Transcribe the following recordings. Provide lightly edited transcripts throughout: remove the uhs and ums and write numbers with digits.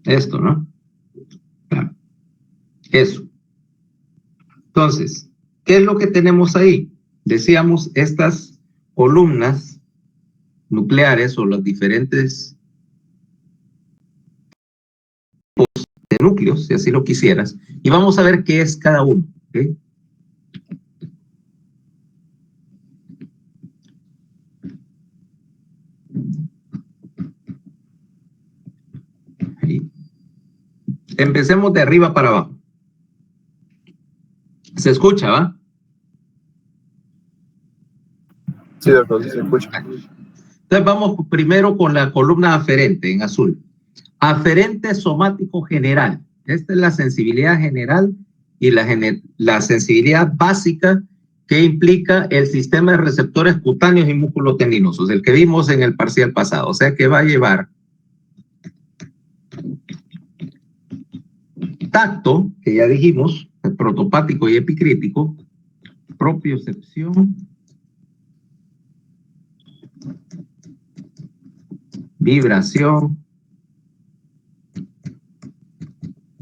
Esto, ¿no? Claro. Eso. Entonces, ¿qué es lo que tenemos ahí? Decíamos estas columnas nucleares o los diferentes de núcleos, si así lo quisieras, y vamos a ver qué es cada uno. ¿Okay? Ahí. Empecemos de arriba para abajo. ¿Se escucha, va? Sí, doctor, sí se escucha. Entonces vamos primero con la columna aferente en azul. Aferente somático general. Esta es la sensibilidad general y la sensibilidad básica que implica el sistema de receptores cutáneos y musculotendinosos, el que vimos en el parcial pasado. O sea que va a llevar tacto, que ya dijimos, el protopático y epicrítico, propiocepción, vibración,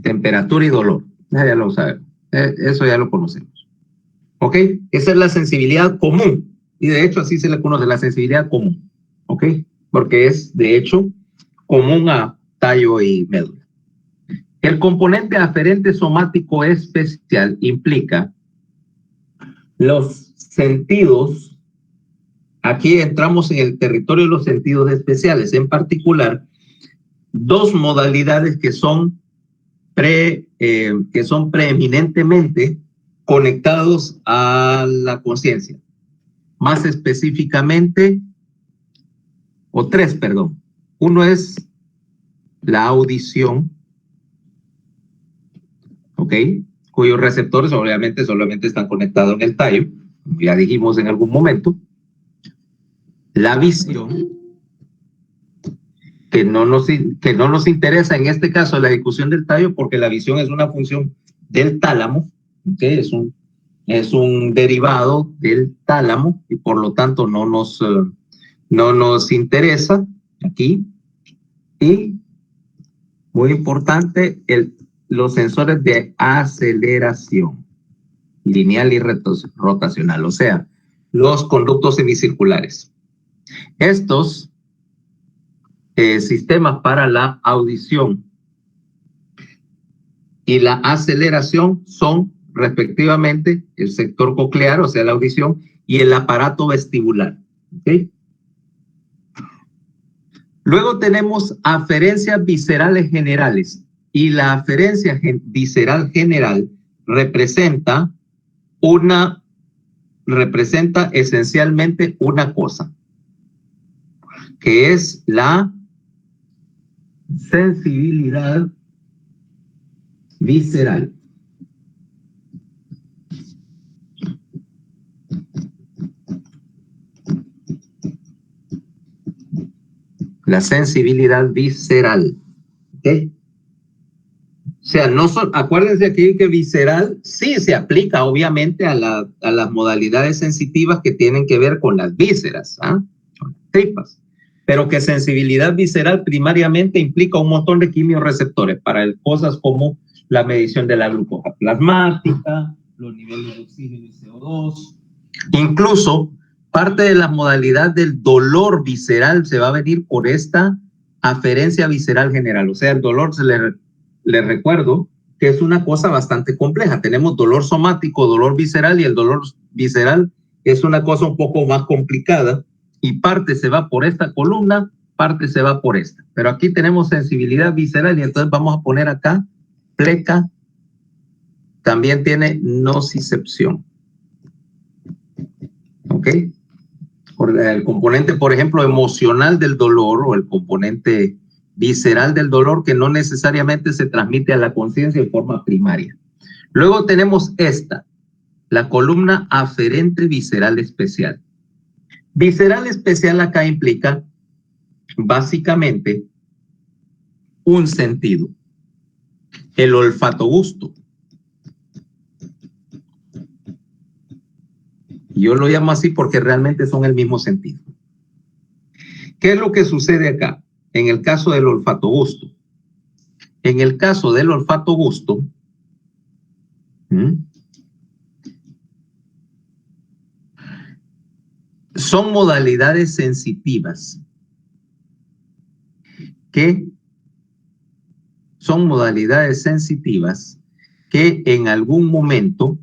temperatura y dolor. Ya lo sabemos. Eso ya lo conocemos. ¿Ok? Esa es la sensibilidad común. Y de hecho así se le conoce, la sensibilidad común. ¿Ok? Porque es de hecho común a tallo y médula. El componente aferente somático especial implica los sentidos. Aquí entramos en el territorio de los sentidos especiales, en particular dos modalidades que son preeminentemente conectados a la conciencia. Más específicamente, o tres, perdón. Uno es la audición, ¿ok? Cuyos receptores obviamente solamente están conectados en el tallo, como ya dijimos en algún momento. La visión, que no nos interesa en este caso la discusión del tallo, porque la visión es una función del tálamo, ¿okay? Es un derivado del tálamo y por lo tanto no nos interesa aquí. Y muy importante, los sensores de aceleración lineal y rotacional, o sea, los conductos semicirculares. Estos sistemas para la audición y la aceleración son respectivamente el sector coclear, o sea, la audición, y el aparato vestibular. ¿Okay? Luego tenemos aferencias viscerales generales, y la aferencia visceral general representa esencialmente una cosa, que es la sensibilidad visceral. La sensibilidad visceral. ¿Okay? O sea, acuérdense aquí que visceral sí se aplica obviamente a las modalidades sensitivas que tienen que ver con las vísceras, con las tripas, pero que sensibilidad visceral primariamente implica un montón de quimiorreceptores para cosas como la medición de la glucosa plasmática, los niveles de oxígeno y CO2, incluso parte de la modalidad del dolor visceral se va a venir por esta aferencia visceral general. O sea, el dolor les recuerdo que es una cosa bastante compleja. Tenemos dolor somático, dolor visceral, y el dolor visceral es una cosa un poco más complicada y parte se va por esta columna, parte se va por esta. Pero aquí tenemos sensibilidad visceral y entonces vamos a poner acá pleca. También tiene nocicepción. ¿Ok? El componente, por ejemplo, emocional del dolor o el componente visceral del dolor que no necesariamente se transmite a la conciencia de forma primaria. Luego tenemos la columna aferente visceral especial. Visceral especial acá implica básicamente un sentido, el olfato gusto. Yo lo llamo así porque realmente son el mismo sentido. ¿Qué es lo que sucede acá? En el caso del olfato gusto, en el caso del olfato gusto, son modalidades sensitivas que en algún momento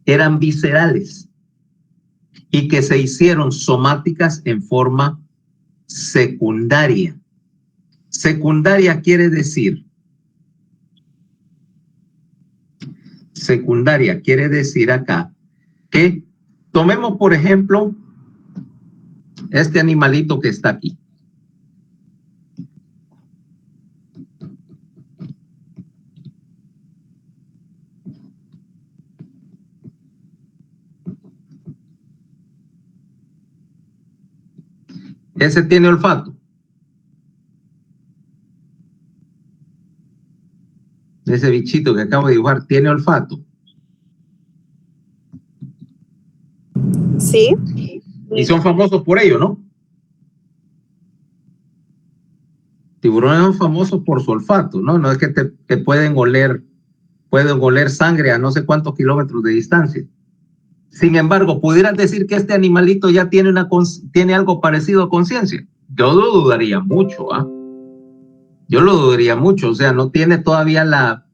eran viscerales y que se hicieron somáticas en forma secundaria. Secundaria quiere decir acá que tomemos, por ejemplo, este animalito que está aquí. Ese tiene olfato. Ese bichito que acabo de dibujar tiene olfato. Sí. Y son famosos por ello, ¿no? Tiburones son famosos por su olfato, ¿no? No es que te pueden oler sangre a no sé cuántos kilómetros de distancia. Sin embargo, ¿pudieras decir que este animalito ya tiene algo parecido a conciencia? Yo lo dudaría mucho, ¿ah? Yo lo dudaría mucho, o sea, no tiene todavía la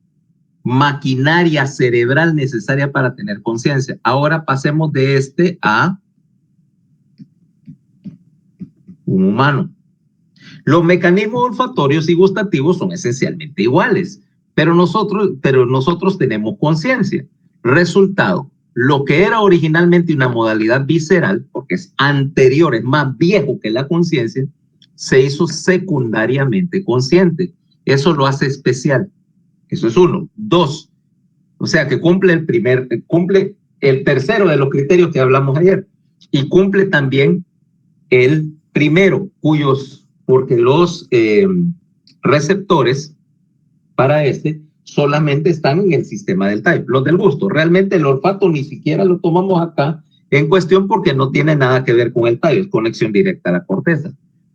maquinaria cerebral necesaria para tener conciencia. Ahora pasemos de este a un humano. Los mecanismos olfatorios y gustativos son esencialmente iguales, pero nosotros tenemos conciencia. Resultado, lo que era originalmente una modalidad visceral, porque es anterior, es más viejo que la conciencia, se hizo secundariamente consciente. Eso lo hace especial. Eso es uno. Dos, o sea que cumple el tercero de los criterios que hablamos ayer, y cumple también el primero, porque los receptores para solamente están en el sistema del tallo, los del gusto. Realmente el olfato ni siquiera lo tomamos acá en cuestión porque no tiene nada que ver con el tallo, es conexión directa a la corteza.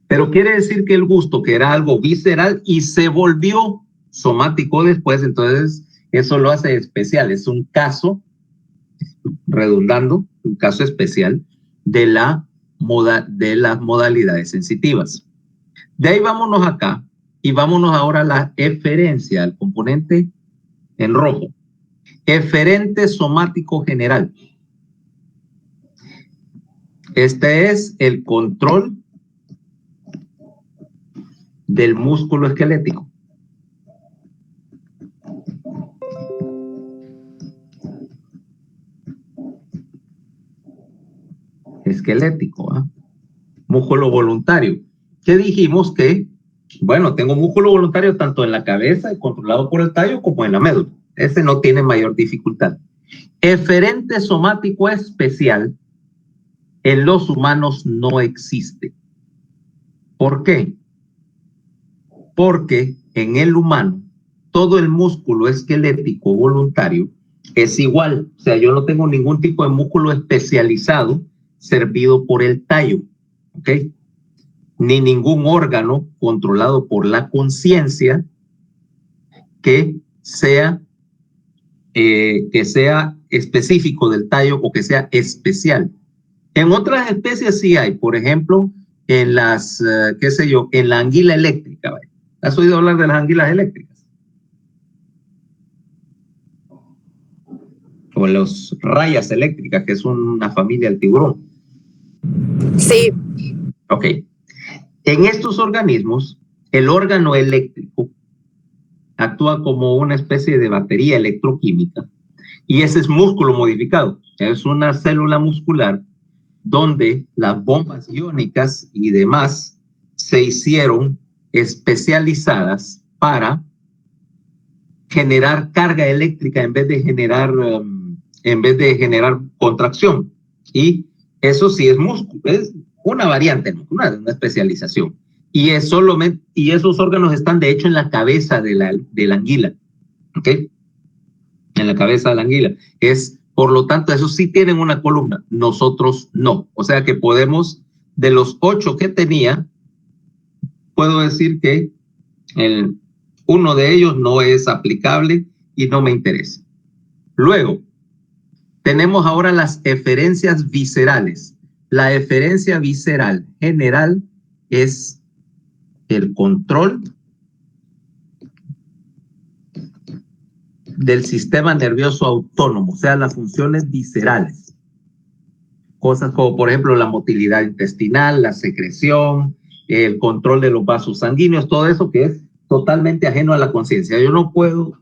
Pero quiere decir que el gusto, que era algo visceral y se volvió somático después, entonces eso lo hace especial. Es un caso, redundando, un caso especial de las modalidades sensitivas. De ahí vámonos acá y vámonos ahora a la eferencia, al componente en rojo. Eferente somático general. Este es el control del músculo esquelético. Esquelético, ¿eh? Músculo voluntario. ¿Qué dijimos? Que, bueno, tengo músculo voluntario tanto en la cabeza, controlado por el tallo, como en la médula. Ese no tiene mayor dificultad. Eferente somático especial en los humanos no existe. ¿Por qué? Porque en el humano todo el músculo esquelético voluntario es igual. O sea, yo no tengo ningún tipo de músculo especializado servido por el tallo, ¿ok? Ni ningún órgano controlado por la conciencia que sea específico del tallo o que sea especial. En otras especies sí hay, por ejemplo, en las, en la anguila eléctrica. ¿Vale? ¿Has oído hablar de las anguilas eléctricas? O las rayas eléctricas, que es una familia del tiburón. Sí. Ok. En estos organismos, el órgano eléctrico actúa como una especie de batería electroquímica y ese es músculo modificado. Es una célula muscular donde las bombas iónicas y demás se hicieron especializadas para generar carga eléctrica en vez de generar contracción. Y eso sí es músculo, es una variante, una especialización. Y esos órganos están de hecho en la cabeza de la anguila, ¿ok? En la cabeza de la anguila. Por lo tanto, esos sí tienen una columna, nosotros no. O sea que podemos, de los 8 que tenía, puedo decir que Uno de ellos no es aplicable y no me interesa. Luego, tenemos ahora las eferencias viscerales. La eferencia visceral general es el control del sistema nervioso autónomo, o sea, las funciones viscerales. Cosas como, por ejemplo, la motilidad intestinal, la secreción, el control de los vasos sanguíneos, todo eso que es totalmente ajeno a la conciencia. Yo no puedo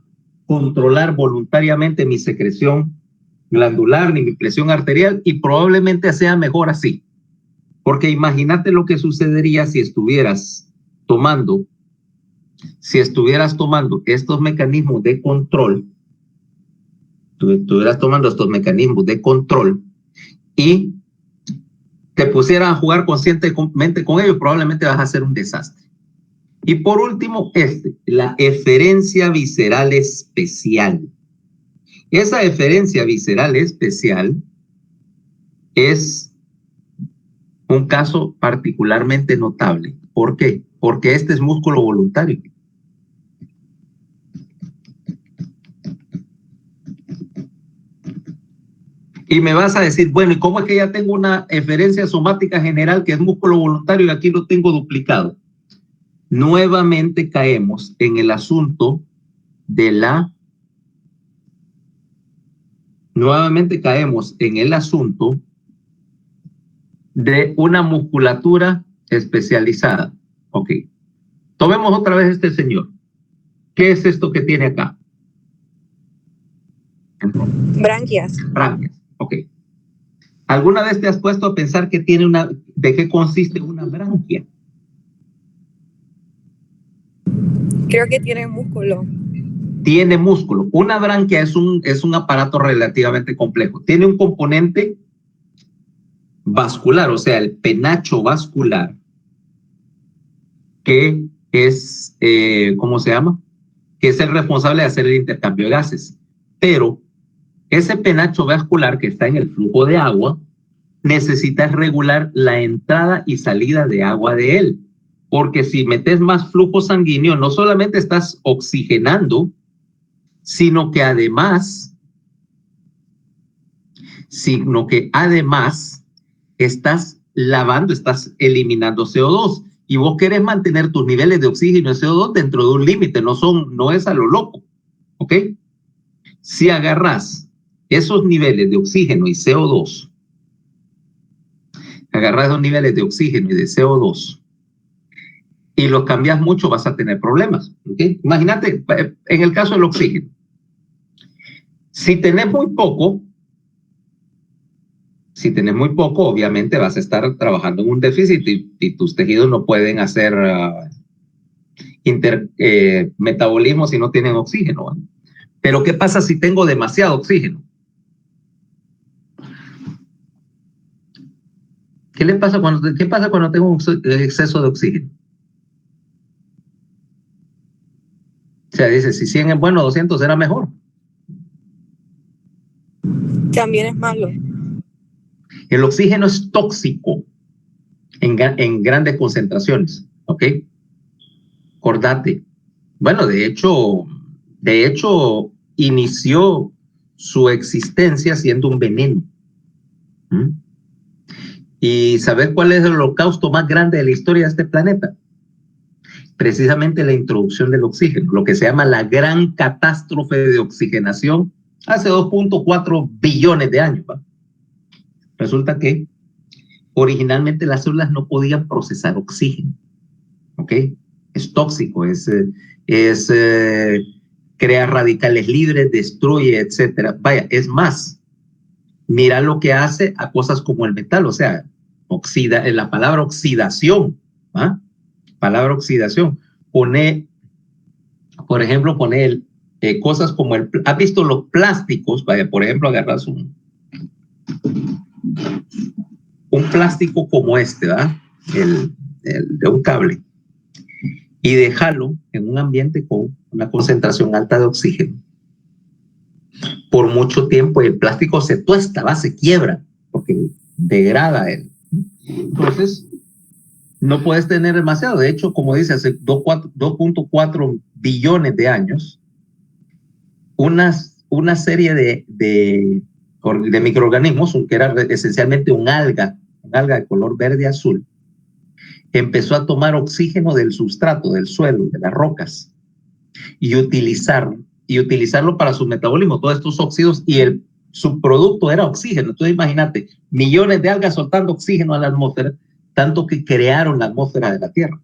controlar voluntariamente mi secreción glandular ni mi presión arterial y probablemente sea mejor así. Porque imagínate lo que sucedería si estuvieras tomando estos mecanismos de control, y te pusieras a jugar conscientemente con ellos, probablemente vas a hacer un desastre. Y por último, la eferencia visceral especial. Esa eferencia visceral especial es un caso particularmente notable. ¿Por qué? Porque este es músculo voluntario. Y me vas a decir, bueno, ¿y cómo es que ya tengo una eferencia somática general que es músculo voluntario y aquí lo tengo duplicado? Nuevamente caemos en el asunto de una musculatura especializada. Ok. Tomemos otra vez este señor. ¿Qué es esto que tiene acá? Branquias. Branquias. Ok. ¿Alguna vez te has puesto a pensar que de qué consiste una branquia? Creo que tiene músculo. Tiene músculo. Una branquia es un aparato relativamente complejo. Tiene un componente vascular, o sea, el penacho vascular, que es, ¿cómo se llama? Que es el responsable de hacer el intercambio de gases. Pero ese penacho vascular que está en el flujo de agua necesita regular la entrada y salida de agua de él. Porque si metes más flujo sanguíneo, no solamente estás oxigenando, sino que además estás lavando, estás eliminando CO2. Y vos querés mantener tus niveles de oxígeno y CO2 dentro de un límite, no es a lo loco. ¿Ok? Si agarras esos niveles de oxígeno y CO2, y los cambias mucho, vas a tener problemas. ¿Okay? Imagínate, en el caso del oxígeno, si tenés muy poco, obviamente vas a estar trabajando en un déficit y tus tejidos no pueden hacer metabolismo si no tienen oxígeno. ¿Eh? Pero ¿qué pasa si tengo demasiado oxígeno? ¿Qué pasa cuando tengo un exceso de oxígeno? O sea, dice, si 100 es bueno, 200 será mejor. También es malo. El oxígeno es tóxico en grandes concentraciones, ¿ok? Acordate. Bueno, de hecho, inició su existencia siendo un veneno. ¿Mm? ¿Y sabes cuál es el holocausto más grande de la historia de este planeta? Precisamente la introducción del oxígeno, lo que se llama la gran catástrofe de oxigenación hace 2.4 billones de años. ¿Va? Resulta que originalmente las células no podían procesar oxígeno, ¿ok? Es tóxico, crea radicales libres, destruye, etcétera. Vaya, es más, mira lo que hace a cosas como el metal, o sea, la palabra oxidación, ¿ah? Palabra oxidación, por ejemplo, cosas como ¿has visto los plásticos? Vaya, por ejemplo, agarras un plástico como este, ¿verdad? El de un cable, y déjalo en un ambiente con una concentración alta de oxígeno. Por mucho tiempo el plástico se tuesta, se quiebra, porque degrada él. Entonces, No puedes tener demasiado. De hecho, como dice, hace 2.4 billones de años, una serie de microorganismos, que era esencialmente un alga de color verde-azul, empezó a tomar oxígeno del sustrato, del suelo, de las rocas, y utilizarlo para su metabolismo, todos estos óxidos, y el subproducto era oxígeno. Entonces imagínate, millones de algas soltando oxígeno a la atmósfera, tanto que crearon la atmósfera de la Tierra.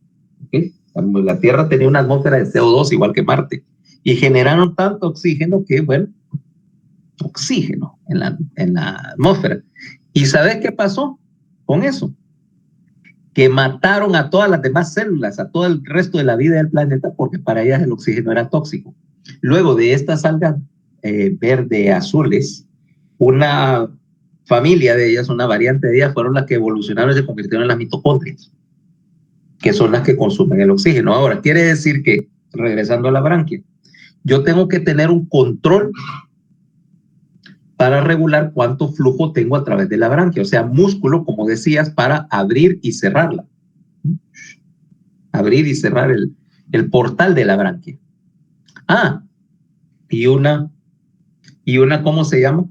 ¿Okay? La Tierra tenía una atmósfera de CO2 igual que Marte, y generaron tanto oxígeno que, bueno, oxígeno en la atmósfera. ¿Y sabes qué pasó con eso? Que mataron a todas las demás células, a todo el resto de la vida del planeta, porque para ellas el oxígeno era tóxico. Luego de estas algas verde-azules, una familia de ellas, una variante de ellas, fueron las que evolucionaron y se convirtieron en las mitocondrias, que son las que consumen el oxígeno. Ahora, quiere decir que, regresando a la branquia, yo tengo que tener un control para regular cuánto flujo tengo a través de la branquia, o sea, músculo, como decías, para abrir y cerrarla. Abrir y cerrar el portal de la branquia. Y una, ¿cómo se llama?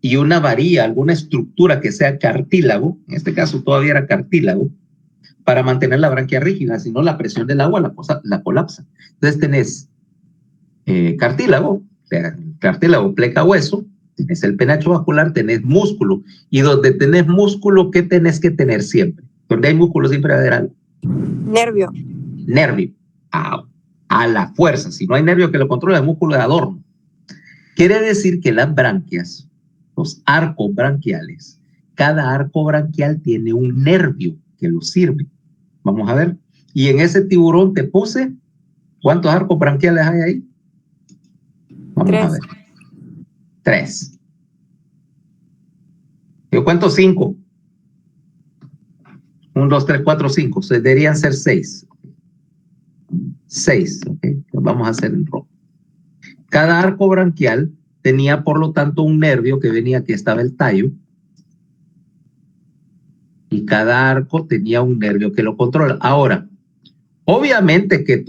Y una varía, alguna estructura que sea cartílago, en este caso todavía era cartílago, para mantener la branquia rígida, si no la presión del agua la colapsa. Entonces tenés cartílago, o sea, cartílago, pleca, hueso, tenés el penacho vascular, tenés músculo, y donde tenés músculo, ¿qué tenés que tener siempre? Donde hay músculo siempre va a haber algo. Nervio. Nervio, a la fuerza. Si no hay nervio que lo controla, el músculo de adorno. Quiere decir que las branquias, los arcos branquiales, cada arco branquial tiene un nervio que lo sirve. Vamos a ver. Y en ese tiburón te puse, ¿cuántos arcos branquiales hay ahí? Vamos 3. a ver. 3. Yo cuento 5. 1, 2, 3, 4, 5. Deberían ser 6. 6. ¿Okay? Lo vamos a hacer en rojo. Cada arco branquial tenía, por lo tanto, un nervio que venía, que estaba el tallo, y cada arco tenía un nervio que lo controla. Ahora, obviamente que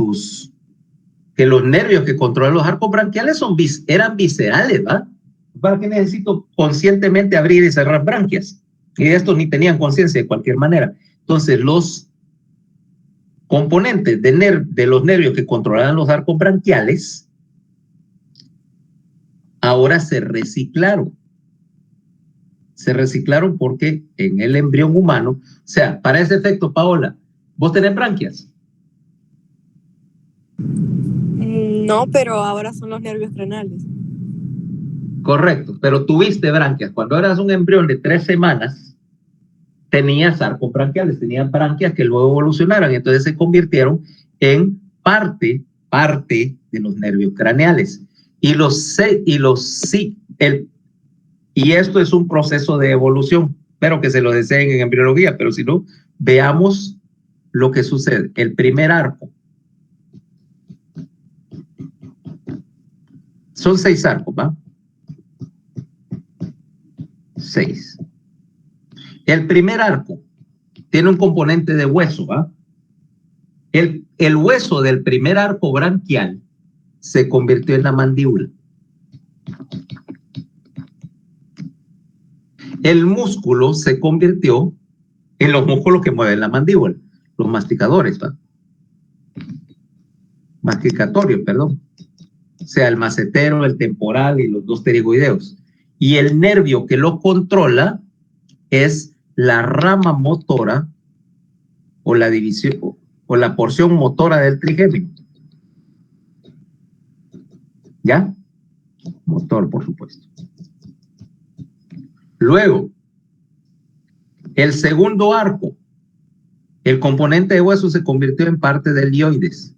los nervios que controlan los arcos branquiales eran viscerales, ¿va? ¿Para qué necesito conscientemente abrir y cerrar branquias? Y de estos ni tenían conciencia de cualquier manera. Entonces, los componentes de los nervios que controlaban los arcos branquiales ahora se reciclaron. Se reciclaron porque en el embrión humano, o sea, para ese efecto, Paola, ¿vos tenés branquias? No, pero ahora son los nervios craneales. Correcto, pero tuviste branquias. Cuando eras un embrión de 3 semanas, tenías arcos branquiales, tenías branquias que luego evolucionaron, y entonces se convirtieron en parte de los nervios craneales. Y esto es un proceso de evolución, pero que se lo deseen en embriología, pero si no, veamos lo que sucede. El primer arco. Son 6 arcos, ¿va? 6. El primer arco tiene un componente de hueso, ¿va? El hueso del primer arco branquial se convirtió en la mandíbula. El músculo se convirtió en los músculos que mueven la mandíbula, los masticadores, ¿va? Masticatorios, perdón. O sea, el macetero, el temporal y los 2 pterigoideos. Y el nervio que lo controla es la rama motora o la división o la porción motora del trigémino. ¿Ya? Motor, por supuesto. Luego, el segundo arco, el componente de hueso se convirtió en parte del hioides.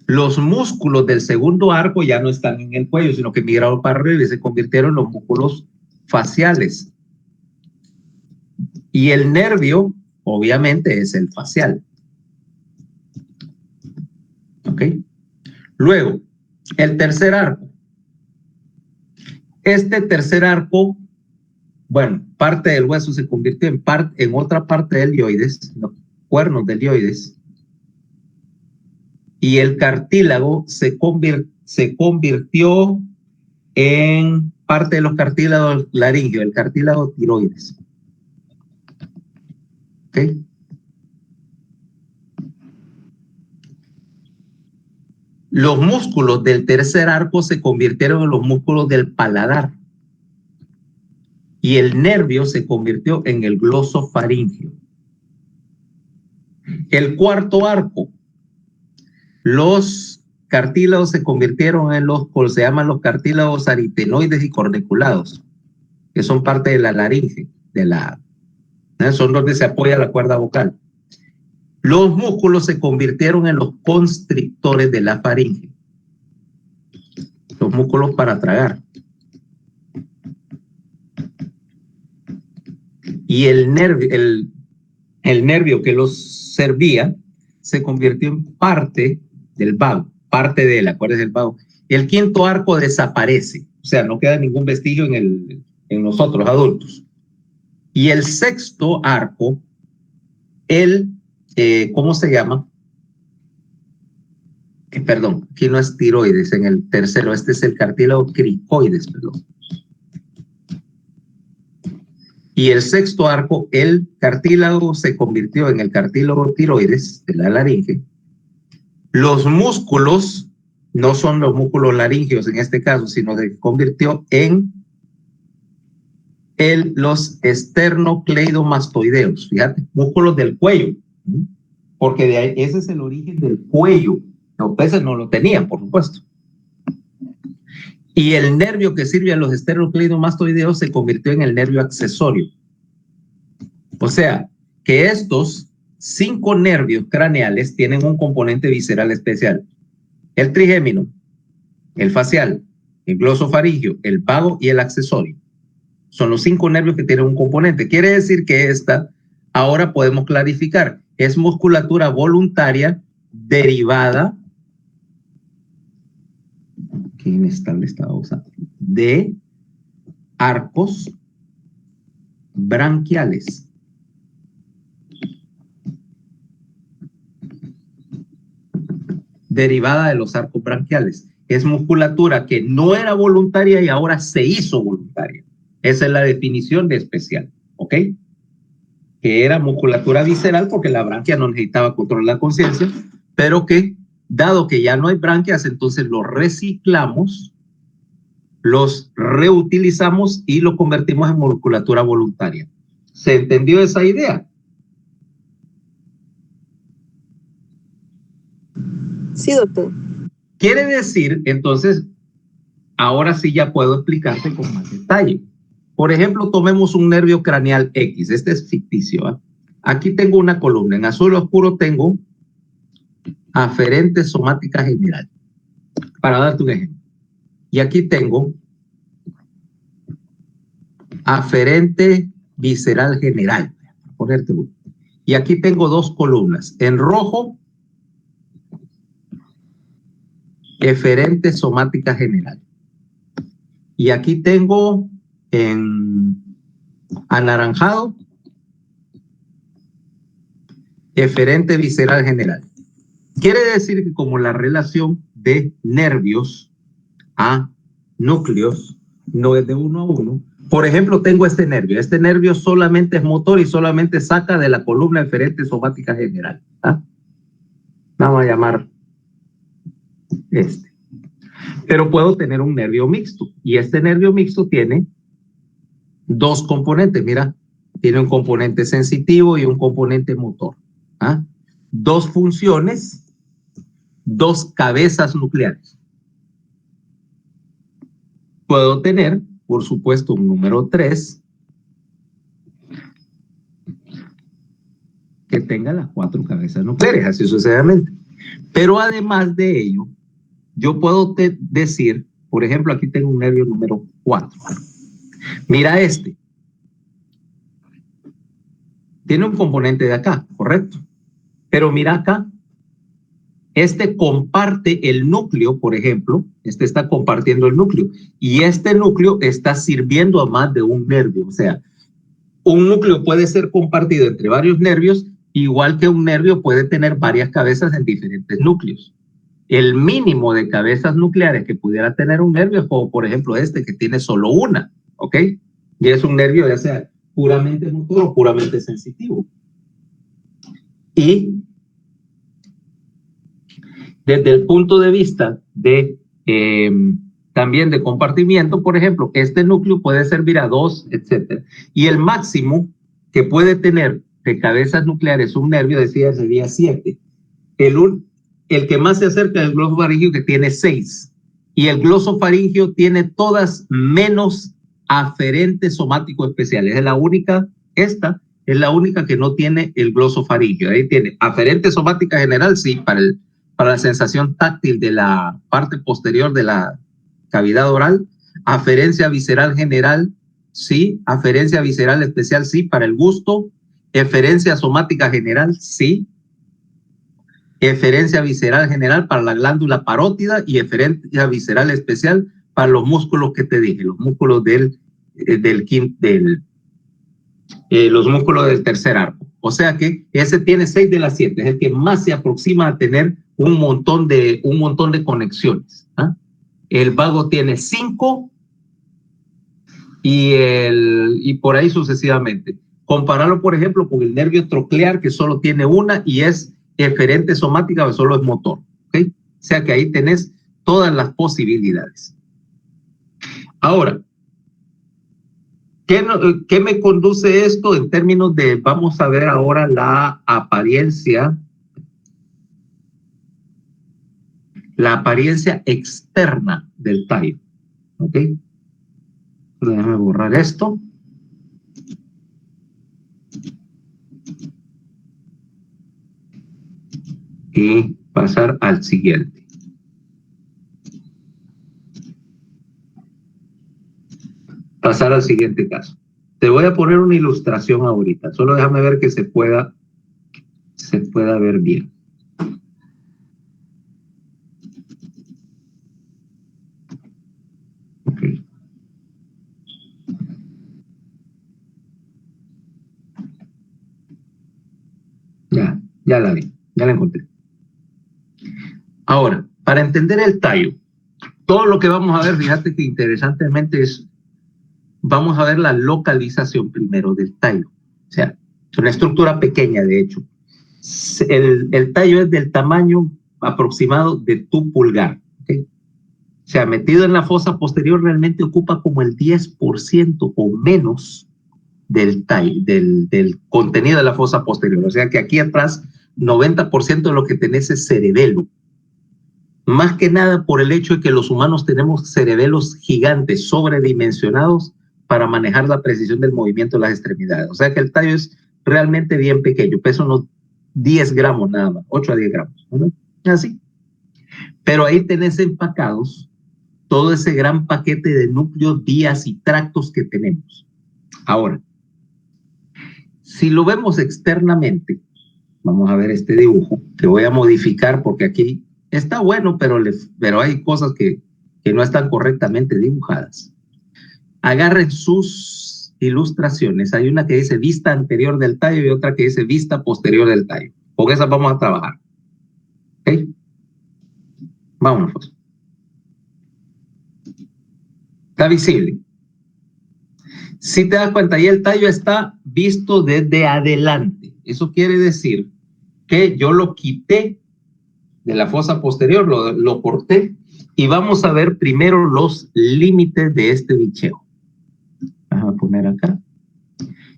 Los músculos del segundo arco ya no están en el cuello, sino que migraron para arriba y se convirtieron en los músculos faciales. Y el nervio, obviamente, es el facial. ¿Ok? Luego, el tercer arco. Este tercer arco bueno, parte del hueso se convirtió en otra parte del helioides, los cuernos del helioides, y el cartílago se convirtió en parte de los cartílagos laringeos, el cartílago tiroides. ¿Ok? Los músculos del tercer arco se convirtieron en los músculos del paladar y el nervio se convirtió en el glosofaringio. El cuarto arco, los cartílagos se convirtieron en se llaman los cartílagos aritenoides y corniculados, que son parte de la laringe, son donde se apoya la cuerda vocal. Los músculos se convirtieron en los constrictores de la faringe, los músculos para tragar. Y el nervio que los servía se convirtió en parte del vago, parte de él, acuérdense del vago. El quinto arco desaparece, o sea, no queda ningún vestigio en nosotros adultos. Y el sexto arco, ¿cómo se llama? Perdón, aquí no es tiroides, en el tercero, este es el cartílago cricoides, perdón. Y el sexto arco, el cartílago se convirtió en el cartílago tiroides de la laringe. Los músculos no son los músculos laringeos en este caso, sino se convirtió en los esternocleidomastoideos, fíjate, músculos del cuello, porque de ahí, ese es el origen del cuello. Los peces no lo tenían, por supuesto. Y el nervio que sirve a los esternocleidomastoideos se convirtió en el nervio accesorio. O sea, que estos 5 nervios craneales tienen un componente visceral especial. El trigémino, el facial, el glosofaringio, el vago y el accesorio. Son los 5 nervios que tienen un componente. Quiere decir que esta, ahora podemos clarificar, es musculatura voluntaria derivada, qué inestable estaba usando, de arcos branquiales. Derivada de los arcos branquiales. Es musculatura que no era voluntaria y ahora se hizo voluntaria. Esa es la definición de especial, ¿ok? Que era musculatura visceral porque la branquia no necesitaba control de la conciencia, pero que, dado que ya no hay branquias, entonces los reciclamos, los reutilizamos y lo convertimos en musculatura voluntaria. ¿Se entendió esa idea? Sí, doctor. Quiere decir, entonces, ahora sí ya puedo explicarte con más detalle. Por ejemplo, tomemos un nervio craneal X. Este es ficticio, ¿eh? Aquí tengo una columna. En azul oscuro tengo aferente somática general. Para darte un ejemplo. Y aquí tengo aferente visceral general. Ponerte uno. Y aquí tengo 2 columnas. En rojo, eferente somática general. Y aquí tengo en anaranjado, eferente visceral general. Quiere decir que como la relación de nervios a núcleos no es de 1 a 1, por ejemplo, tengo este nervio solamente es motor y solamente saca de la columna eferente somática general. ¿Ah? Vamos a llamar este. Pero puedo tener un nervio mixto y este nervio mixto tiene 2 componentes. Mira, tiene un componente sensitivo y un componente motor. ¿Ah? 2 funciones, 2 cabezas nucleares. Puedo tener, por supuesto, un número 3 que tenga las 4 cabezas nucleares, así sucesivamente. Pero además de ello, yo puedo decir, por ejemplo, aquí tengo un nervio número 4. Mira este. Tiene un componente de acá, correcto. Pero mira acá. Este comparte el núcleo, por ejemplo, este está compartiendo el núcleo y este núcleo está sirviendo a más de un nervio. O sea, un núcleo puede ser compartido entre varios nervios, igual que un nervio puede tener varias cabezas en diferentes núcleos. El mínimo de cabezas nucleares que pudiera tener un nervio es como, por ejemplo, este que tiene solo una, ¿ok? Y es un nervio ya sea puramente motor o puramente sensitivo. Y desde el punto de vista de también de compartimiento, por ejemplo, este núcleo puede servir a 2, etcétera. Y el máximo que puede tener de cabezas nucleares un nervio, decía, sería 7. El que más se acerca es el glosofaringio, que tiene 6. Y el glosofaringio tiene todas menos aferentes somáticos especiales. Es la única, esta es la única que no tiene el glosofaringio. Ahí tiene aferente somática general, sí, para la sensación táctil de la parte posterior de la cavidad oral. Aferencia visceral general, sí. Aferencia visceral especial, sí, para el gusto. Eferencia somática general, sí. Eferencia visceral general para la glándula parótida y eferencia visceral especial para los músculos que te dije, los músculos los músculos del tercer arco. O sea que ese tiene 6 de las 7, es el que más se aproxima a tener un montón de conexiones. ¿Ah? El vago tiene 5 y por ahí sucesivamente. Compararlo, por ejemplo, con el nervio troclear, que solo tiene una y es eferente somática, o solo es motor. ¿Okay? O sea que ahí tenés todas las posibilidades. Ahora, ¿qué me conduce esto en términos de, vamos a ver ahora la apariencia externa del tallo? ¿Ok? Déjame borrar esto. Y pasar al siguiente. Pasar al siguiente caso. Te voy a poner una ilustración ahorita. Solo déjame ver que se pueda ver bien. Okay. Ya la vi, ya la encontré. Ahora, para entender el tallo, todo lo que vamos a ver, fíjate que interesantemente vamos a ver la localización primero del tallo. O sea, es una estructura pequeña, de hecho. El tallo es del tamaño aproximado de tu pulgar. ¿Okay? O sea, metido en la fosa posterior realmente ocupa como el 10% o menos del contenido de la fosa posterior. O sea que aquí atrás, 90% de lo que tenés es cerebelo. Más que nada por el hecho de que los humanos tenemos cerebelos gigantes, sobredimensionados, para manejar la precisión del movimiento de las extremidades. O sea que el tallo es realmente bien pequeño, pesa unos 10 gramos nada más, 8 a 10 gramos. ¿No? Así. Pero ahí tenés empacados todo ese gran paquete de núcleos, vías y tractos que tenemos. Ahora, si lo vemos externamente, vamos a ver este dibujo, que voy a modificar porque aquí está bueno, pero hay cosas que no están correctamente dibujadas. Agarren sus ilustraciones. Hay una que dice vista anterior del tallo y otra que dice vista posterior del tallo. Con esas vamos a trabajar. ¿Ok? Vámonos. Pues. Está visible. Si te das cuenta, ahí el tallo está visto desde adelante. Eso quiere decir que yo lo quité de la fosa posterior, lo corté, y vamos a ver primero los límites de este bicheo. Vamos a poner acá.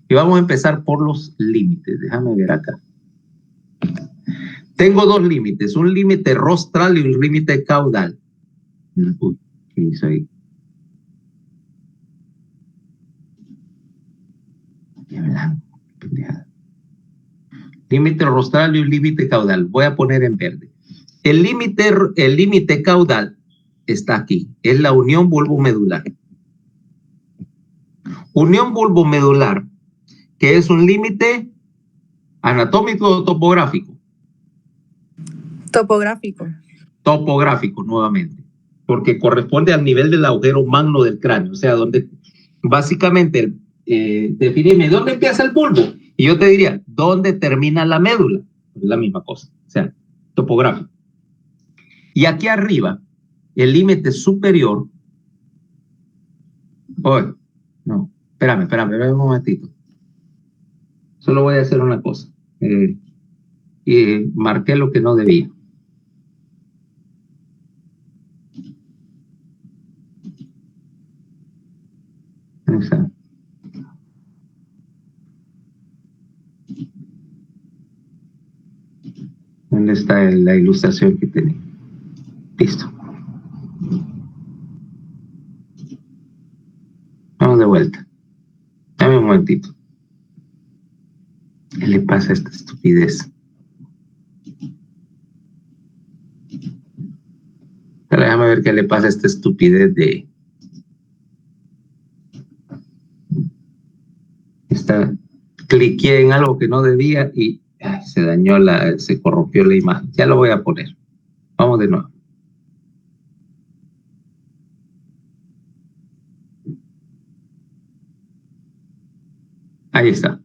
Y vamos a empezar por los límites. Déjame ver acá. Tengo dos límites, un límite rostral y un límite caudal. Uy, ¿qué hizo ahí? Límite rostral y un límite caudal. Voy a poner en verde. El límite caudal está aquí. Es la unión bulbomedular. Unión bulbomedular, que es un límite anatómico o topográfico. Topográfico. Topográfico, nuevamente, porque corresponde al nivel del agujero magno del cráneo, o sea, donde básicamente definirme dónde empieza el bulbo, y yo te diría, ¿dónde termina la médula? Es la misma cosa, o sea, topográfico. Y aquí arriba, el límite superior, no, espérame un momentito. Solo voy a hacer una cosa. Y marqué lo que no debía. Exacto. ¿Dónde está la ilustración que tenía? Listo. Vamos de vuelta. Dame un momentito. ¿Qué le pasa a esta estupidez? Pero déjame ver qué le pasa a esta estupidez de... Cliqué en algo que no debía y se dañó se corrompió la imagen. Ya lo voy a poner. Vamos de nuevo. Ahí está.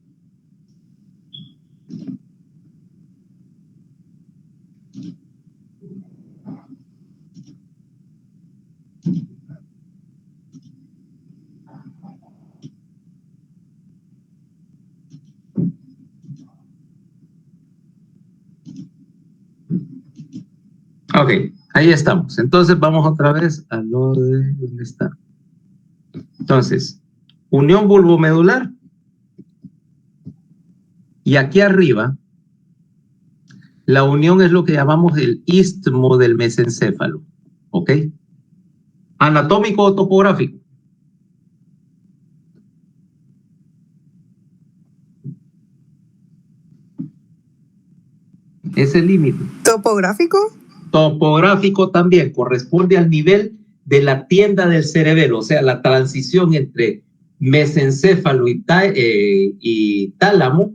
Ok, ahí estamos. Entonces vamos otra vez a lo de... ¿Dónde está? Entonces, unión bulbomedular. Y aquí arriba, la unión es lo que llamamos el istmo del mesencéfalo. ¿Ok? ¿Anatómico o topográfico? Ese límite. ¿Topográfico? Topográfico también corresponde al nivel de la tienda del cerebelo, o sea, la transición mesencéfalo y tálamo,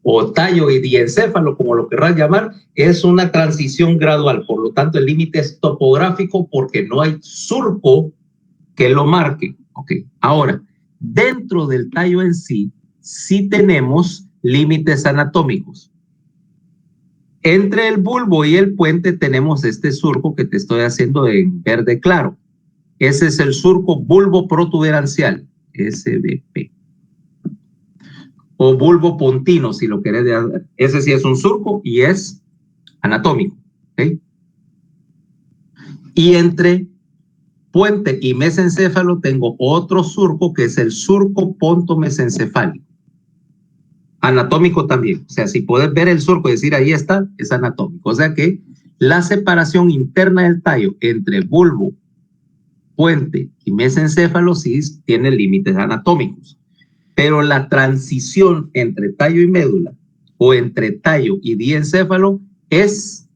o tallo y diencéfalo, como lo querrás llamar, es una transición gradual. Por lo tanto, el límite es topográfico porque no hay surco que lo marque. Okay. Ahora, dentro del tallo en sí tenemos límites anatómicos. Entre el bulbo y el puente tenemos este surco que te estoy haciendo en verde claro. Ese es el surco bulbo protuberancial, SBP. O bulbo pontino, si lo querés. Ese sí es un surco y es anatómico. ¿Okay? Y entre puente y mesencéfalo tengo otro surco que es el surco pontomesencefálico. Anatómico también. O sea, si puedes ver el surco y decir ahí está, es anatómico. O sea que la separación interna del tallo entre bulbo, puente y mesencéfalo sí tiene límites anatómicos. Pero la transición entre tallo y médula o entre tallo y diencéfalo es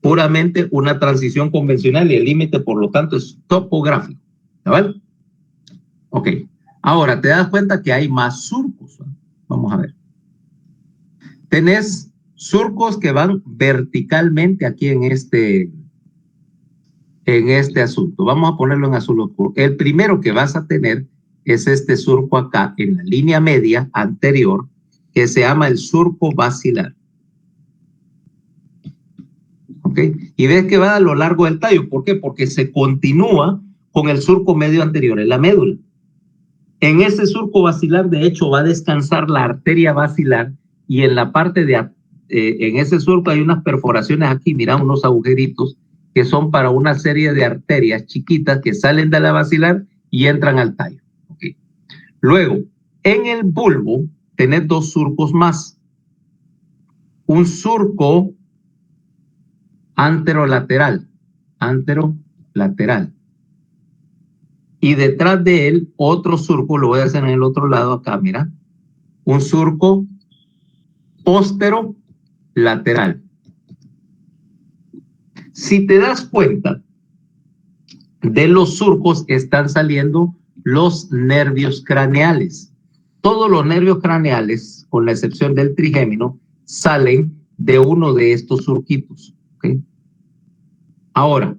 puramente una transición convencional y el límite, por lo tanto, es topográfico. ¿Vale? Ok. Ahora, te das cuenta que hay más surcos. Vamos a ver. Tenés surcos que van verticalmente aquí en este asunto. Vamos a ponerlo en azul oscuro. El primero que vas a tener es este surco acá en la línea media anterior que se llama el surco basilar. ¿Ok? Y ves que va a lo largo del tallo. ¿Por qué? Porque se continúa con el surco medio anterior en la médula. En ese surco basilar, de hecho, va a descansar la arteria basilar y en la parte en ese surco hay unas perforaciones aquí, mira, unos agujeritos que son para una serie de arterias chiquitas que salen de la basilar y entran al tallo. Okay. Luego, en el bulbo, tenés dos surcos más. Un surco anterolateral. Y detrás de él, otro surco, lo voy a hacer en el otro lado acá, mira. Un surco posterolateral. Si te das cuenta, de los surcos están saliendo los nervios craneales. Todos los nervios craneales, con la excepción del trigémino, salen de uno de estos surquitos. ¿Okay? Ahora,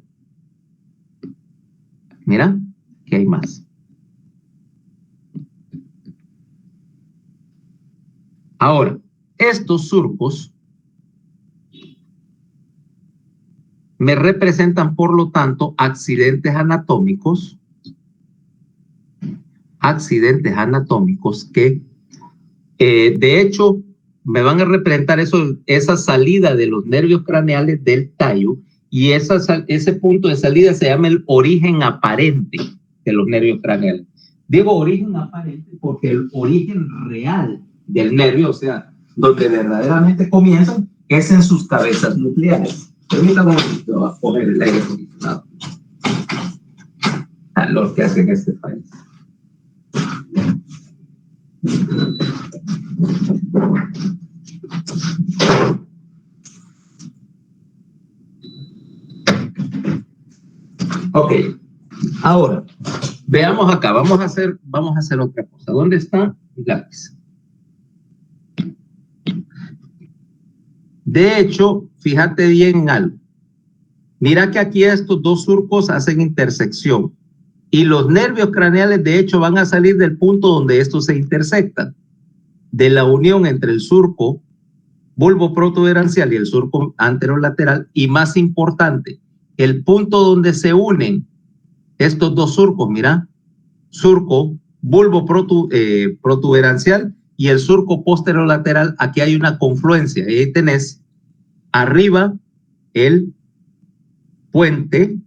mira, que hay más. Ahora, estos surcos me representan, por lo tanto, accidentes anatómicos que, de hecho, me van a representar esa salida de los nervios craneales del tallo, y ese punto de salida se llama el origen aparente de los nervios craneales. Digo origen aparente porque el origen real del nervio, o sea, donde verdaderamente comienzan, es en sus cabezas nucleares. Permítanme un momento a poner el aire acondicionado a los que hacen este país. Ok, ahora veamos acá, vamos a hacer otra cosa. ¿Dónde está mi lápiz? De hecho, fíjate bien en algo. Mira que aquí estos dos surcos hacen intersección y los nervios craneales de hecho van a salir del punto donde estos se intersectan, de la unión entre el surco bulbo protuberancial y el surco anterolateral, y más importante, el punto donde se unen estos dos surcos, mira, surco bulbo protuberancial y el surco posterolateral, aquí hay una confluencia, y ahí tenés arriba el puente,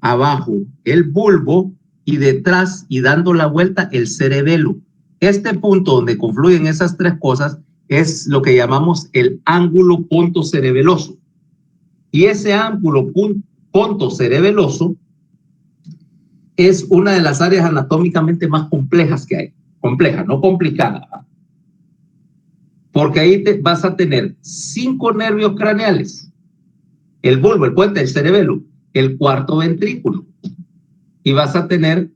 abajo el bulbo y detrás y dando la vuelta el cerebelo. Este punto donde confluyen esas tres cosas es lo que llamamos el ángulo pontocerebeloso. Y ese ángulo pontocerebeloso es una de las áreas anatómicamente más complejas que hay. Compleja, no complicada. Porque ahí vas a tener 5 nervios craneales. El bulbo, el puente, el cerebelo, el cuarto ventrículo. Y vas a tener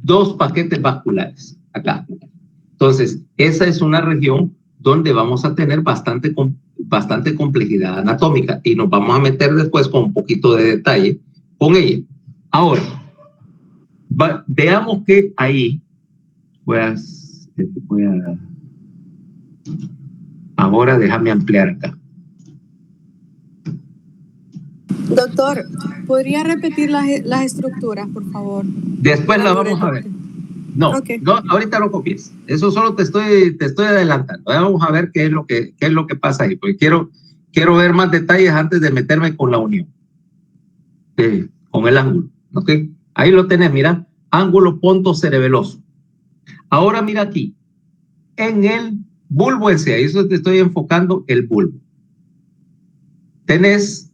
2 paquetes vasculares acá. Entonces, esa es una región donde vamos a tener bastante complejidad anatómica y nos vamos a meter después con un poquito de detalle con ella. Ahora, veamos que ahí ahora déjame ampliar acá. Doctor, ¿podría repetir las estructuras, por favor? Después la vamos a ver. No, okay. No, ahorita no copies. Eso solo te estoy adelantando. Vamos a ver qué es lo que pasa ahí, porque quiero ver más detalles antes de meterme con la unión. Con el ángulo. ¿Okay? Ahí lo tenés, mira. Ángulo pontocerebeloso. Ahora mira aquí. En el bulbo ese, ahí eso te estoy enfocando el bulbo. Tenés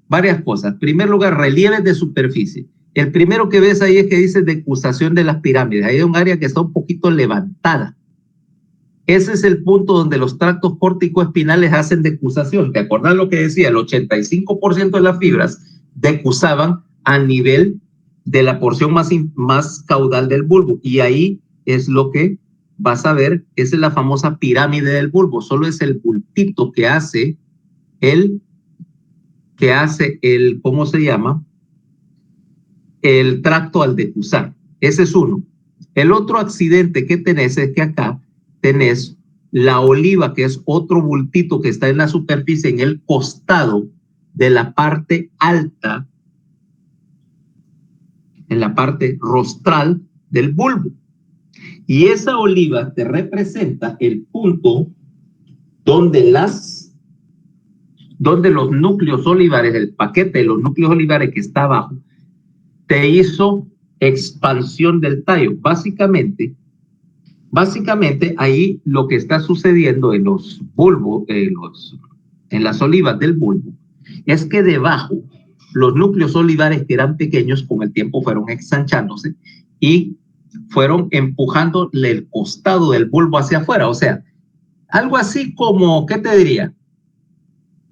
varias cosas. En primer lugar, relieves de superficie. El primero que ves ahí es que dice decusación de las pirámides. Ahí hay un área que está un poquito levantada. Ese es el punto donde los tractos córtico-espinales hacen decusación. ¿Te acordás lo que decía? El 85% de las fibras decusaban a nivel de la porción más caudal del bulbo. Y ahí es lo que vas a ver. Esa es la famosa pirámide del bulbo. Solo es el bultito que hace ¿cómo se llama? El tracto al decusar. Ese es uno. El otro accidente que tenés es que acá tenés la oliva, que es otro bultito que está en la superficie, en el costado de la parte alta, en la parte rostral del bulbo. Y esa oliva te representa el punto donde los núcleos olivares, el paquete de los núcleos olivares que está abajo, te hizo expansión del tallo. Básicamente ahí lo que está sucediendo en los bulbos, en las olivas del bulbo, es que debajo los núcleos olivares que eran pequeños con el tiempo fueron ensanchándose y fueron empujando el costado del bulbo hacia afuera. O sea, algo así como, ¿qué te diría?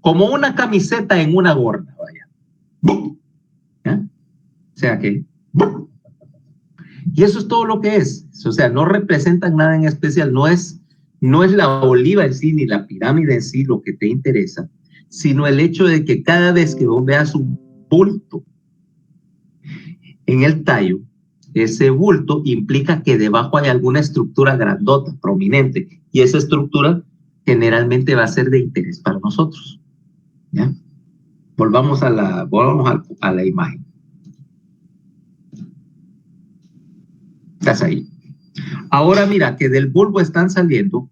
Como una camiseta en una gorra, vaya. ¿Ya? O sea que... Y eso es todo lo que es. O sea, no representan nada en especial. No es No es la oliva en sí ni la pirámide en sí lo que te interesa, sino el hecho de que cada vez que vos veas un bulto en el tallo, ese bulto implica que debajo hay alguna estructura grandota, prominente, y esa estructura generalmente va a ser de interés para nosotros. ¿Ya? Volvamos a la imagen. Estás ahí. Ahora mira que del bulbo están saliendo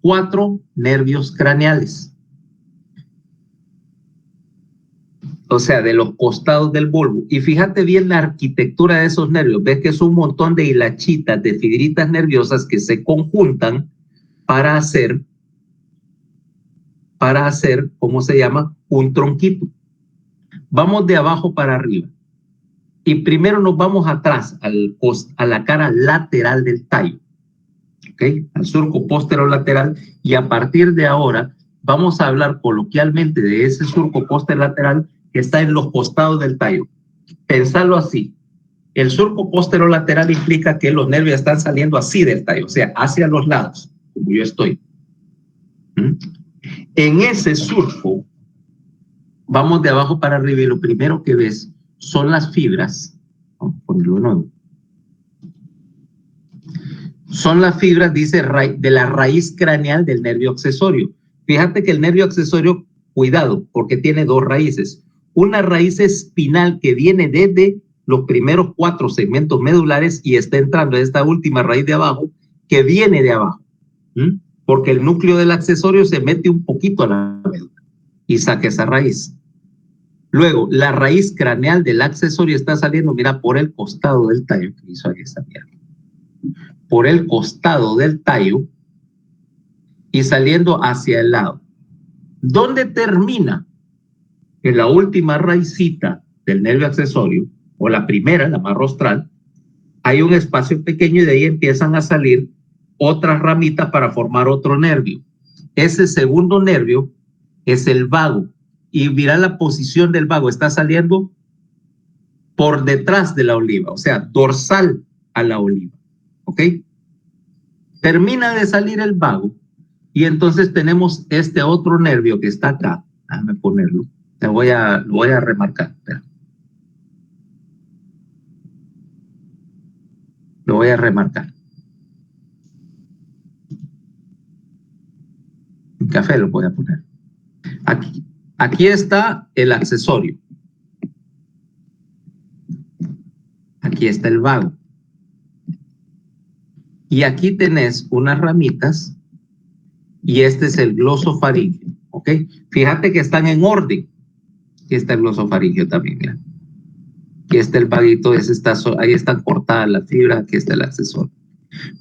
4 nervios craneales. O sea, de los costados del bulbo. Y fíjate bien la arquitectura de esos nervios. Ves que es un montón de hilachitas, de fibritas nerviosas que se conjuntan para hacer, ¿cómo se llama? Un tronquito. Vamos de abajo para arriba. Y primero nos vamos atrás, a la cara lateral del tallo. ¿Okay? Al surco posterolateral. Y a partir de ahora vamos a hablar coloquialmente de ese surco posterolateral que está en los costados del tallo. Pensarlo así. El surco posterolateral implica que los nervios están saliendo así del tallo, o sea, hacia los lados, como yo estoy. En ese surco, vamos de abajo para arriba y lo primero que ves son las fibras. Vamos a ponerlo de nuevo. Son las fibras, dice, de la raíz craneal del nervio accesorio. Fíjate que el nervio accesorio, cuidado, porque tiene 2 raíces. Una raíz espinal que viene desde los primeros 4 segmentos medulares y está entrando en esta última raíz de abajo, que viene de abajo. Porque el núcleo del accesorio se mete un poquito a la médula y saca esa raíz. Luego, la raíz craneal del accesorio está saliendo, mira, por el costado del tallo, que hizo aquí esta mierda. Por el costado del tallo y saliendo hacia el lado. ¿Dónde termina? En la última raicita del nervio accesorio, o la primera, la más rostral, hay un espacio pequeño y de ahí empiezan a salir otras ramitas para formar otro nervio. Ese segundo nervio es el vago. Y mira la posición del vago, está saliendo por detrás de la oliva, o sea, dorsal a la oliva. ¿Ok? Termina de salir el vago y entonces tenemos este otro nervio que está acá. Déjame ponerlo. Lo voy a remarcar. Espera. Lo voy a remarcar. En café lo voy a poner. Aquí está el accesorio. Aquí está el vago. Y aquí tenés unas ramitas y este es el glosofaringio. ¿Ok? Fíjate que están en orden. Aquí está el glosofaringio también, mira. Aquí está el vaguito, ahí están cortadas las fibras, aquí está el accesorio.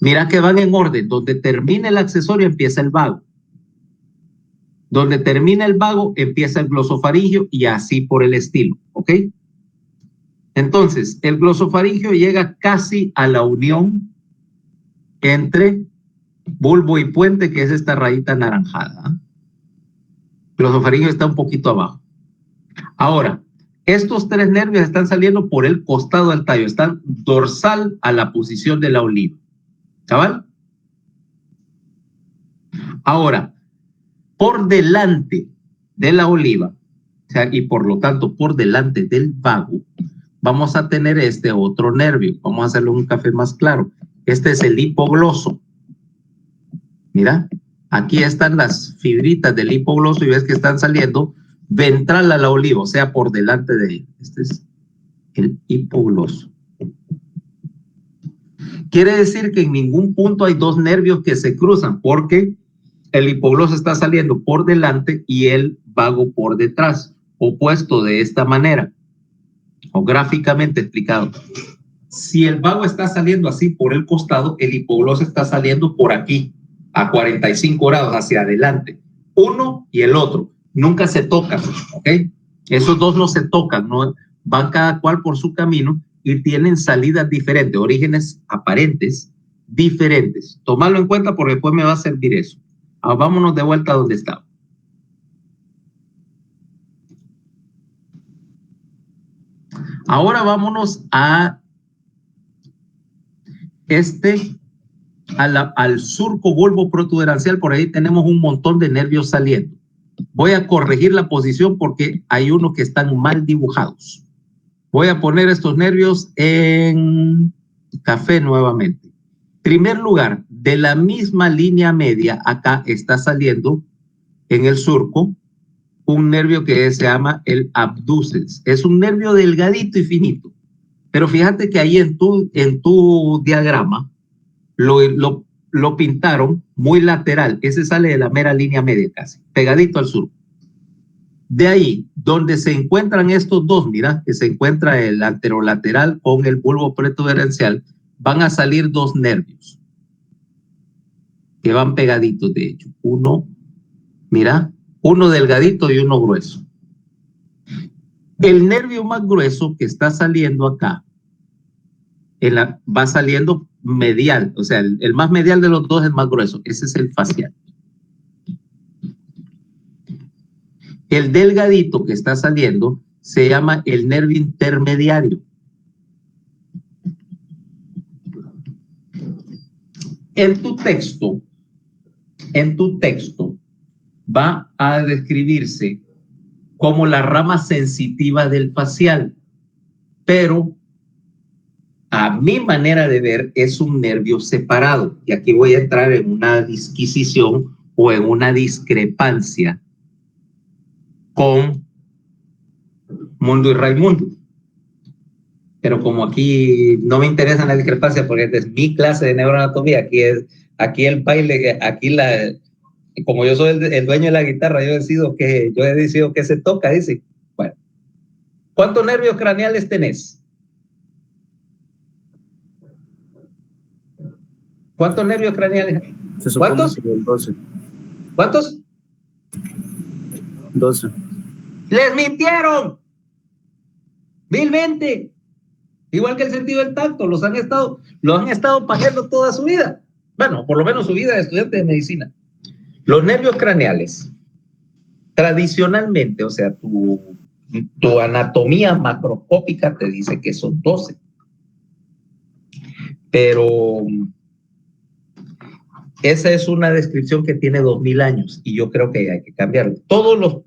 Mira que van en orden. Donde termina el accesorio empieza el vago. Donde termina el vago empieza el glosofaringio y así por el estilo. ¿Ok? Entonces, el glosofaringio llega casi a la unión entre bulbo y puente, que es esta rayita anaranjada. El glosofaringio está un poquito abajo. Ahora, estos 3 nervios están saliendo por el costado del tallo, están dorsal a la posición de la oliva. ¿Cabal? Ahora, por delante de la oliva, o sea, y por lo tanto por delante del vago, vamos a tener este otro nervio. Vamos a hacerlo un café más claro. Este es el hipogloso. Mira, aquí están las fibritas del hipogloso y ves que están saliendo ventral a la oliva, o sea, por delante de ella. Este es el hipogloso. Quiere decir que en ningún punto hay 2 nervios que se cruzan, porque el hipogloso está saliendo por delante y el vago por detrás, opuesto de esta manera, o gráficamente explicado. Si el vago está saliendo así por el costado, el hipogloso está saliendo por aquí, a 45 grados hacia adelante. Uno y el otro. Nunca se tocan, ¿ok? Esos 2 no se tocan, ¿no? Van cada cual por su camino y tienen salidas diferentes, orígenes aparentes diferentes. Tómalo en cuenta porque después me va a servir eso. Ahora, vámonos de vuelta a donde estaba. Ahora vámonos a este al surco bulbo protuberancial, por ahí tenemos un montón de nervios saliendo. Voy a corregir la posición porque hay unos que están mal dibujados. Voy a poner estos nervios en café nuevamente. Primer lugar, de la misma línea media, acá está saliendo en el surco un nervio que se llama el abducens. Es un nervio delgadito y finito. Pero fíjate que ahí en tu diagrama lo pintaron muy lateral. Ese sale de la mera línea media casi, pegadito al surco. De ahí, donde se encuentran estos dos, mira, que se encuentra el anterolateral con el bulbo protuberancial, van a salir dos nervios que van pegaditos, de hecho. Uno, mira, uno delgadito y uno grueso. El nervio más grueso que está saliendo acá, va saliendo medial, o sea, el más medial de los dos es más grueso. Ese es el facial. El delgadito que está saliendo se llama el nervio intermediario. En tu texto va a describirse como la rama sensitiva del facial, pero a mi manera de ver es un nervio separado. Y aquí voy a entrar en una disquisición o en una discrepancia con Mundo y Raimundo. Pero como aquí no me interesa la discrepancia porque esta es mi clase de neuroanatomía, aquí el baile, como yo soy el dueño de la guitarra, yo he decidido que se toca, dice. Bueno, ¿cuántos nervios craneales tenés? ¿Cuántos nervios craneales? ¿Cuántos? 12. ¿Cuántos? 12. ¡Les mintieron! 1020. Igual que el sentido del tacto, lo han estado pagando toda su vida. Bueno, por lo menos su vida de estudiante de medicina. Los nervios craneales, tradicionalmente, o sea, tu anatomía macroscópica te dice que son 12. Pero esa es una descripción que tiene 2000 años y yo creo que hay que cambiarlo.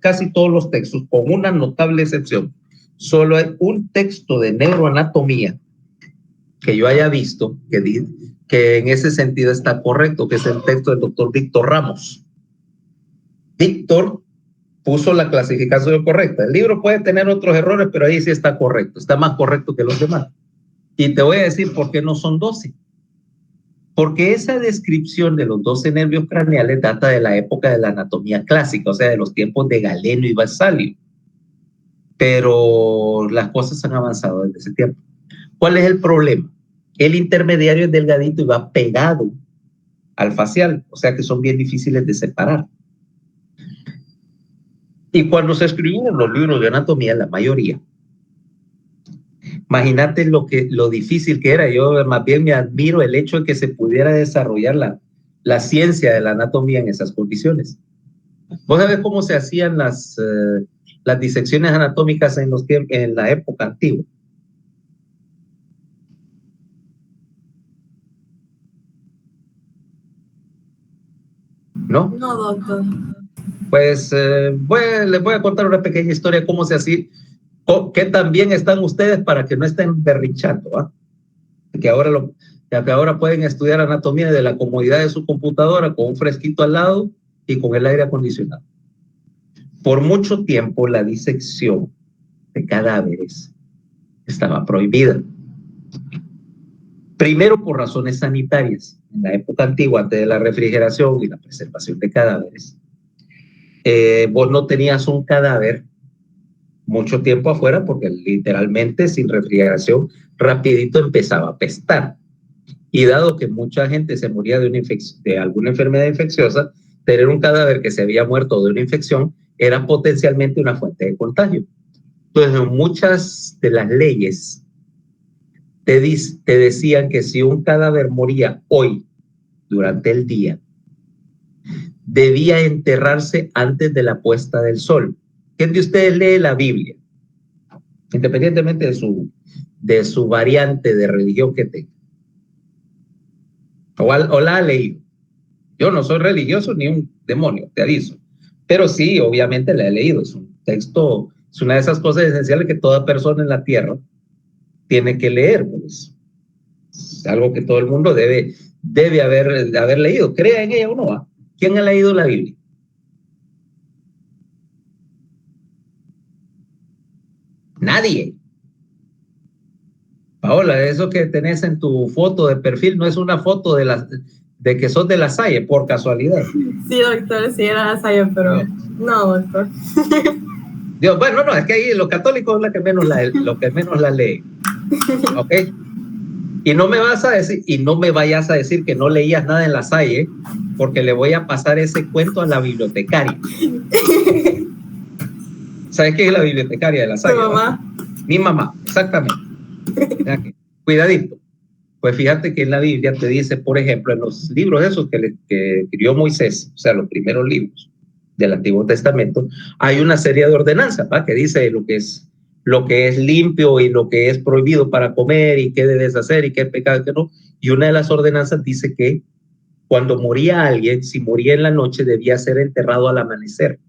Casi todos los textos, con una notable excepción, solo hay un texto de neuroanatomía que yo haya visto que en ese sentido está correcto, que es el texto del doctor Víctor Ramos. Víctor puso la clasificación correcta. El libro puede tener otros errores, pero ahí sí está correcto. Está más correcto que los demás. Y te voy a decir por qué no son 12. Porque esa descripción de los 12 nervios craneales data de la época de la anatomía clásica, o sea, de los tiempos de Galeno y Basalio. Pero las cosas han avanzado desde ese tiempo. ¿Cuál es el problema? El intermediario es delgadito y va pegado al facial, o sea que son bien difíciles de separar. Y cuando se escribieron los libros de anatomía, la mayoría, imagínate lo difícil que era. Yo más bien me admiro el hecho de que se pudiera desarrollar la ciencia de la anatomía en esas condiciones. ¿Vos sabés cómo se hacían las disecciones anatómicas en la época antigua? ¿No? No, doctor. Pues les voy a contar una pequeña historia de cómo se hacía, qué tan bien están ustedes para que no estén berrinchando, ¿ah? Que ahora pueden estudiar anatomía de la comodidad de su computadora con un fresquito al lado y con el aire acondicionado. Por mucho tiempo la disección de cadáveres estaba prohibida. Primero por razones sanitarias. En la época antigua, antes de la refrigeración y la preservación de cadáveres, vos no tenías un cadáver mucho tiempo afuera porque literalmente sin refrigeración rapidito empezaba a apestar. Y dado que mucha gente se moría de alguna enfermedad infecciosa, tener un cadáver que se había muerto de una infección era potencialmente una fuente de contagio. Entonces, muchas de las leyes te decían que si un cadáver moría hoy, durante el día, debía enterrarse antes de la puesta del sol. ¿Quién de ustedes lee la Biblia? Independientemente de su variante de religión que tenga. o la ha leído. Yo no soy religioso ni un demonio, te aviso. Pero sí, obviamente la he leído. Es un texto, es una de esas cosas esenciales que toda persona en la tierra tiene que leer. Pues. Es algo que todo el mundo debe haber leído. Crea en ella o no. ¿Va? ¿Quién ha leído la Biblia? Nadie. Paola, eso que tenés en tu foto de perfil no es una foto de que sos de La Salle, por casualidad. Sí, doctor, sí era La Salle, pero no, doctor. Dios, bueno, no, es que ahí los católicos es lo que menos la leen. ¿Ok? Y no me vayas a decir que no leías nada en La Salle, porque le voy a pasar ese cuento a la bibliotecaria. ¿Sabes qué es la bibliotecaria de La Salle? ¿Tu mamá? Mi mamá, exactamente. Cuidadito. Pues fíjate que en la Biblia te dice, por ejemplo, en los libros esos que escribió Moisés, o sea, los primeros libros del Antiguo Testamento, hay una serie de ordenanzas, ¿va? Que dice lo que es limpio y lo que es prohibido para comer y qué debes hacer y qué es pecado y qué no. Y una de las ordenanzas dice que cuando moría alguien, si moría en la noche, debía ser enterrado al amanecer.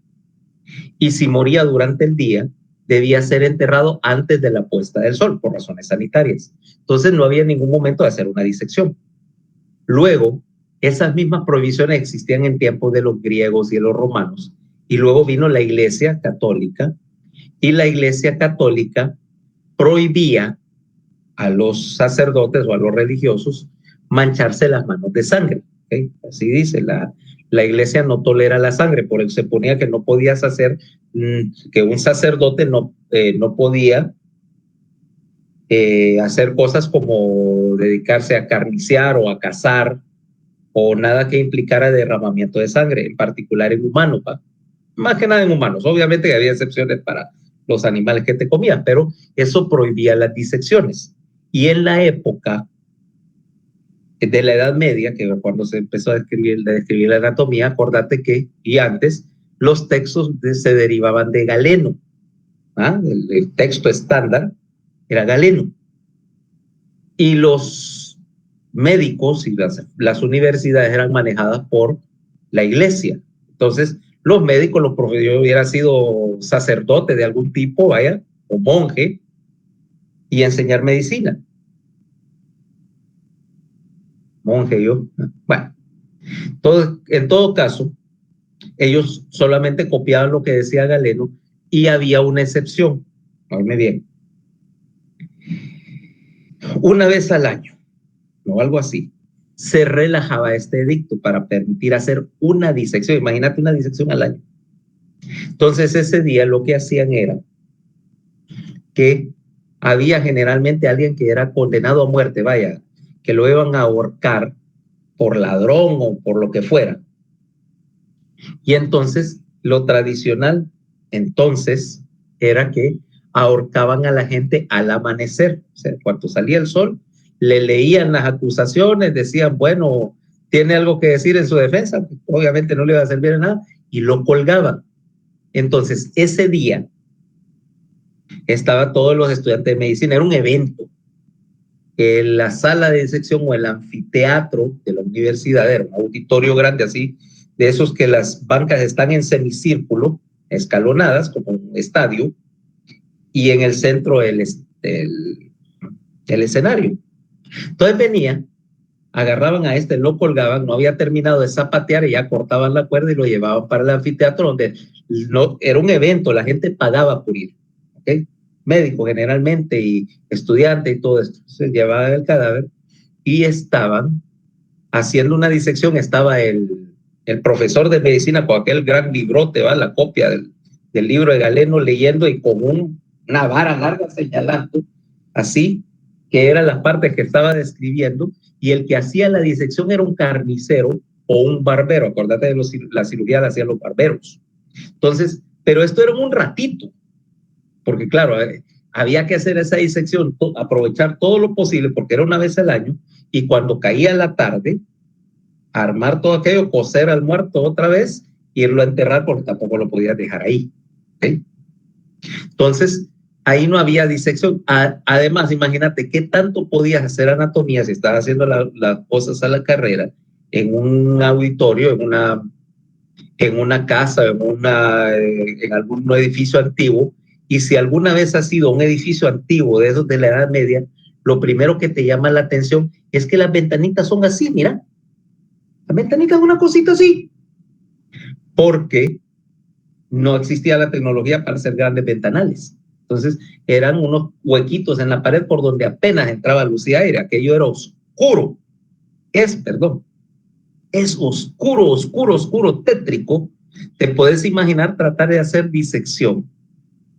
Y si moría durante el día, debía ser enterrado antes de la puesta del sol, por razones sanitarias. Entonces no había ningún momento de hacer una disección. Luego, esas mismas prohibiciones existían en tiempos de los griegos y de los romanos. Y luego vino la Iglesia Católica, y la Iglesia Católica prohibía a los sacerdotes o a los religiosos mancharse las manos de sangre. ¿Okay? Así dice, la Iglesia no tolera la sangre, por eso se ponía que no podías hacer, que un sacerdote no podía hacer cosas como dedicarse a carnicear o a cazar o nada que implicara derramamiento de sangre, en particular en humanos, ¿va? Más que nada en humanos. Obviamente había excepciones para los animales que te comían, pero eso prohibía las disecciones. Y en la época de la Edad Media, que cuando se empezó a describir la anatomía, acordate que, y antes, los textos se derivaban de Galeno. ¿Ah? El texto estándar era Galeno. Y los médicos y las universidades eran manejadas por la iglesia. Entonces, los médicos, los profesores, hubiera sido sacerdote de algún tipo, vaya, o monje, y enseñar medicina. Monje yo. Bueno, en todo caso, ellos solamente copiaban lo que decía Galeno y había una excepción. Oíme bien. Una vez al año, o algo así, se relajaba este edicto para permitir hacer una disección. Imagínate una disección al año. Entonces ese día lo que hacían era que había generalmente alguien que era condenado a muerte, vaya, que lo iban a ahorcar por ladrón o por lo que fuera. Y entonces lo tradicional entonces era que ahorcaban a la gente al amanecer. O sea, cuando salía el sol, le leían las acusaciones, decían, bueno, tiene algo que decir en su defensa, obviamente no le iba a servir de nada, y lo colgaban. Entonces, ese día estaban todos los estudiantes de medicina, era un evento. En la sala de disección o el anfiteatro de la universidad, era un auditorio grande así, de esos que las bancas están en semicírculo, escalonadas, como un estadio, y en el centro el escenario. Entonces venía, agarraban a este, lo colgaban, no había terminado de zapatear y ya cortaban la cuerda y lo llevaban para el anfiteatro donde no, era un evento, la gente pagaba por ir, ¿okay? Médicos generalmente y estudiantes y todo esto. Se llevaban el cadáver y estaban haciendo una disección, estaba el profesor de medicina con aquel gran librote, ¿va? La copia del libro de Galeno leyendo y con una vara larga señalando, así, que eran las partes que estaba describiendo, y el que hacía la disección era un carnicero o un barbero. Acordate de la cirugía la hacían los barberos. Entonces, pero esto era un ratito, porque claro, había que hacer esa disección, aprovechar todo lo posible, porque era una vez al año, y cuando caía la tarde, armar todo aquello, coser al muerto otra vez, irlo a enterrar, porque tampoco lo podías dejar ahí. ¿Okay? Entonces, ahí no había disección. Además, imagínate qué tanto podías hacer anatomía si estabas haciendo las cosas a la carrera en un auditorio, en una casa, en algún edificio antiguo. Y si alguna vez has sido un edificio antiguo de esos de la Edad Media, lo primero que te llama la atención es que las ventanitas son así, mira. Las ventanitas son una cosita así. Porque no existía la tecnología para hacer grandes ventanales. Entonces, eran unos huequitos en la pared por donde apenas entraba luz y aire. Aquello era oscuro. Es oscuro, oscuro, oscuro, tétrico. Te puedes imaginar tratar de hacer disección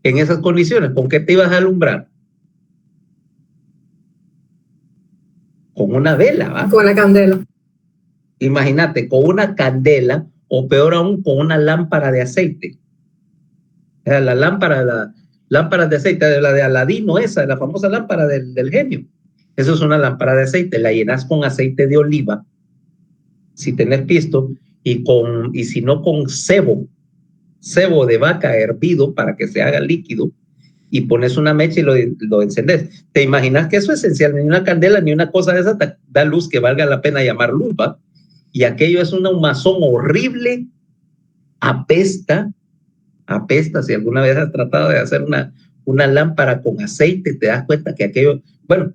en esas condiciones. ¿Con qué te ibas a alumbrar? Con una vela, ¿va? Con la candela. Imagínate, con una candela o peor aún, con una lámpara de aceite. La lámpara de aceite, la de Aladino, esa, la famosa lámpara del genio. Eso es una lámpara de aceite. La llenas con aceite de oliva, si tenés pisto, y si no con cebo de vaca hervido para que se haga líquido, y pones una mecha y lo encendés. ¿Te imaginas que eso es esencial? Ni una candela ni una cosa de esa da luz que valga la pena llamar luz, ¿va? Y aquello es una humazón horrible, apesta. Si alguna vez has tratado de hacer una lámpara con aceite, te das cuenta que aquello, bueno,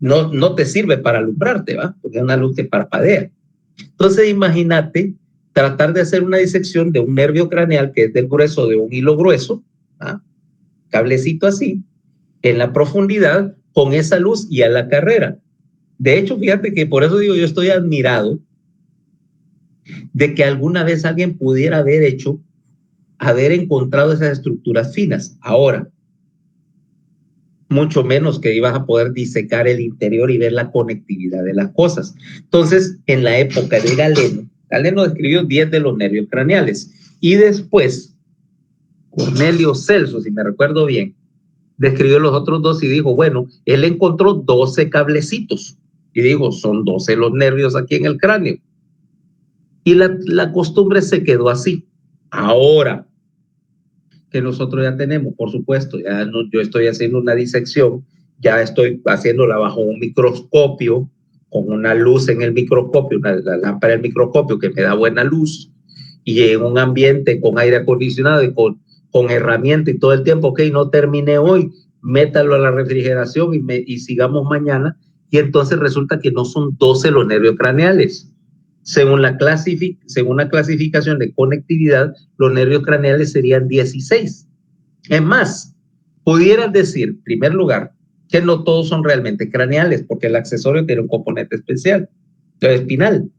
no te sirve para alumbrarte, ¿va? Porque es una luz que parpadea. Entonces, imagínate tratar de hacer una disección de un nervio craneal que es del grueso de un hilo grueso, ¿va? Cablecito así, en la profundidad, con esa luz y a la carrera. De hecho, fíjate que por eso digo, yo estoy admirado de que alguna vez alguien pudiera haber encontrado esas estructuras finas. Ahora, mucho menos que ibas a poder disecar el interior y ver la conectividad de las cosas. Entonces, en la época de Galeno describió 10 de los nervios craneales. Y después, Cornelio Celso, si me recuerdo bien, describió los otros 2 y dijo, bueno, él encontró 12 cablecitos. Y dijo, son 12 los nervios aquí en el cráneo. Y la costumbre se quedó así. Ahora que nosotros ya tenemos, por supuesto, yo estoy haciendo una disección, ya estoy haciéndola bajo un microscopio, con una luz en el microscopio, la lámpara del microscopio que me da buena luz, y en un ambiente con aire acondicionado y con herramienta y todo el tiempo, ok, no terminé hoy, métalo a la refrigeración y sigamos mañana, y entonces resulta que no son 12 los nervios craneales. Según la clasificación de conectividad, los nervios craneales serían 16. Es más, pudieras decir, en primer lugar, que no todos son realmente craneales, porque el accesorio tiene un componente especial, el espinal.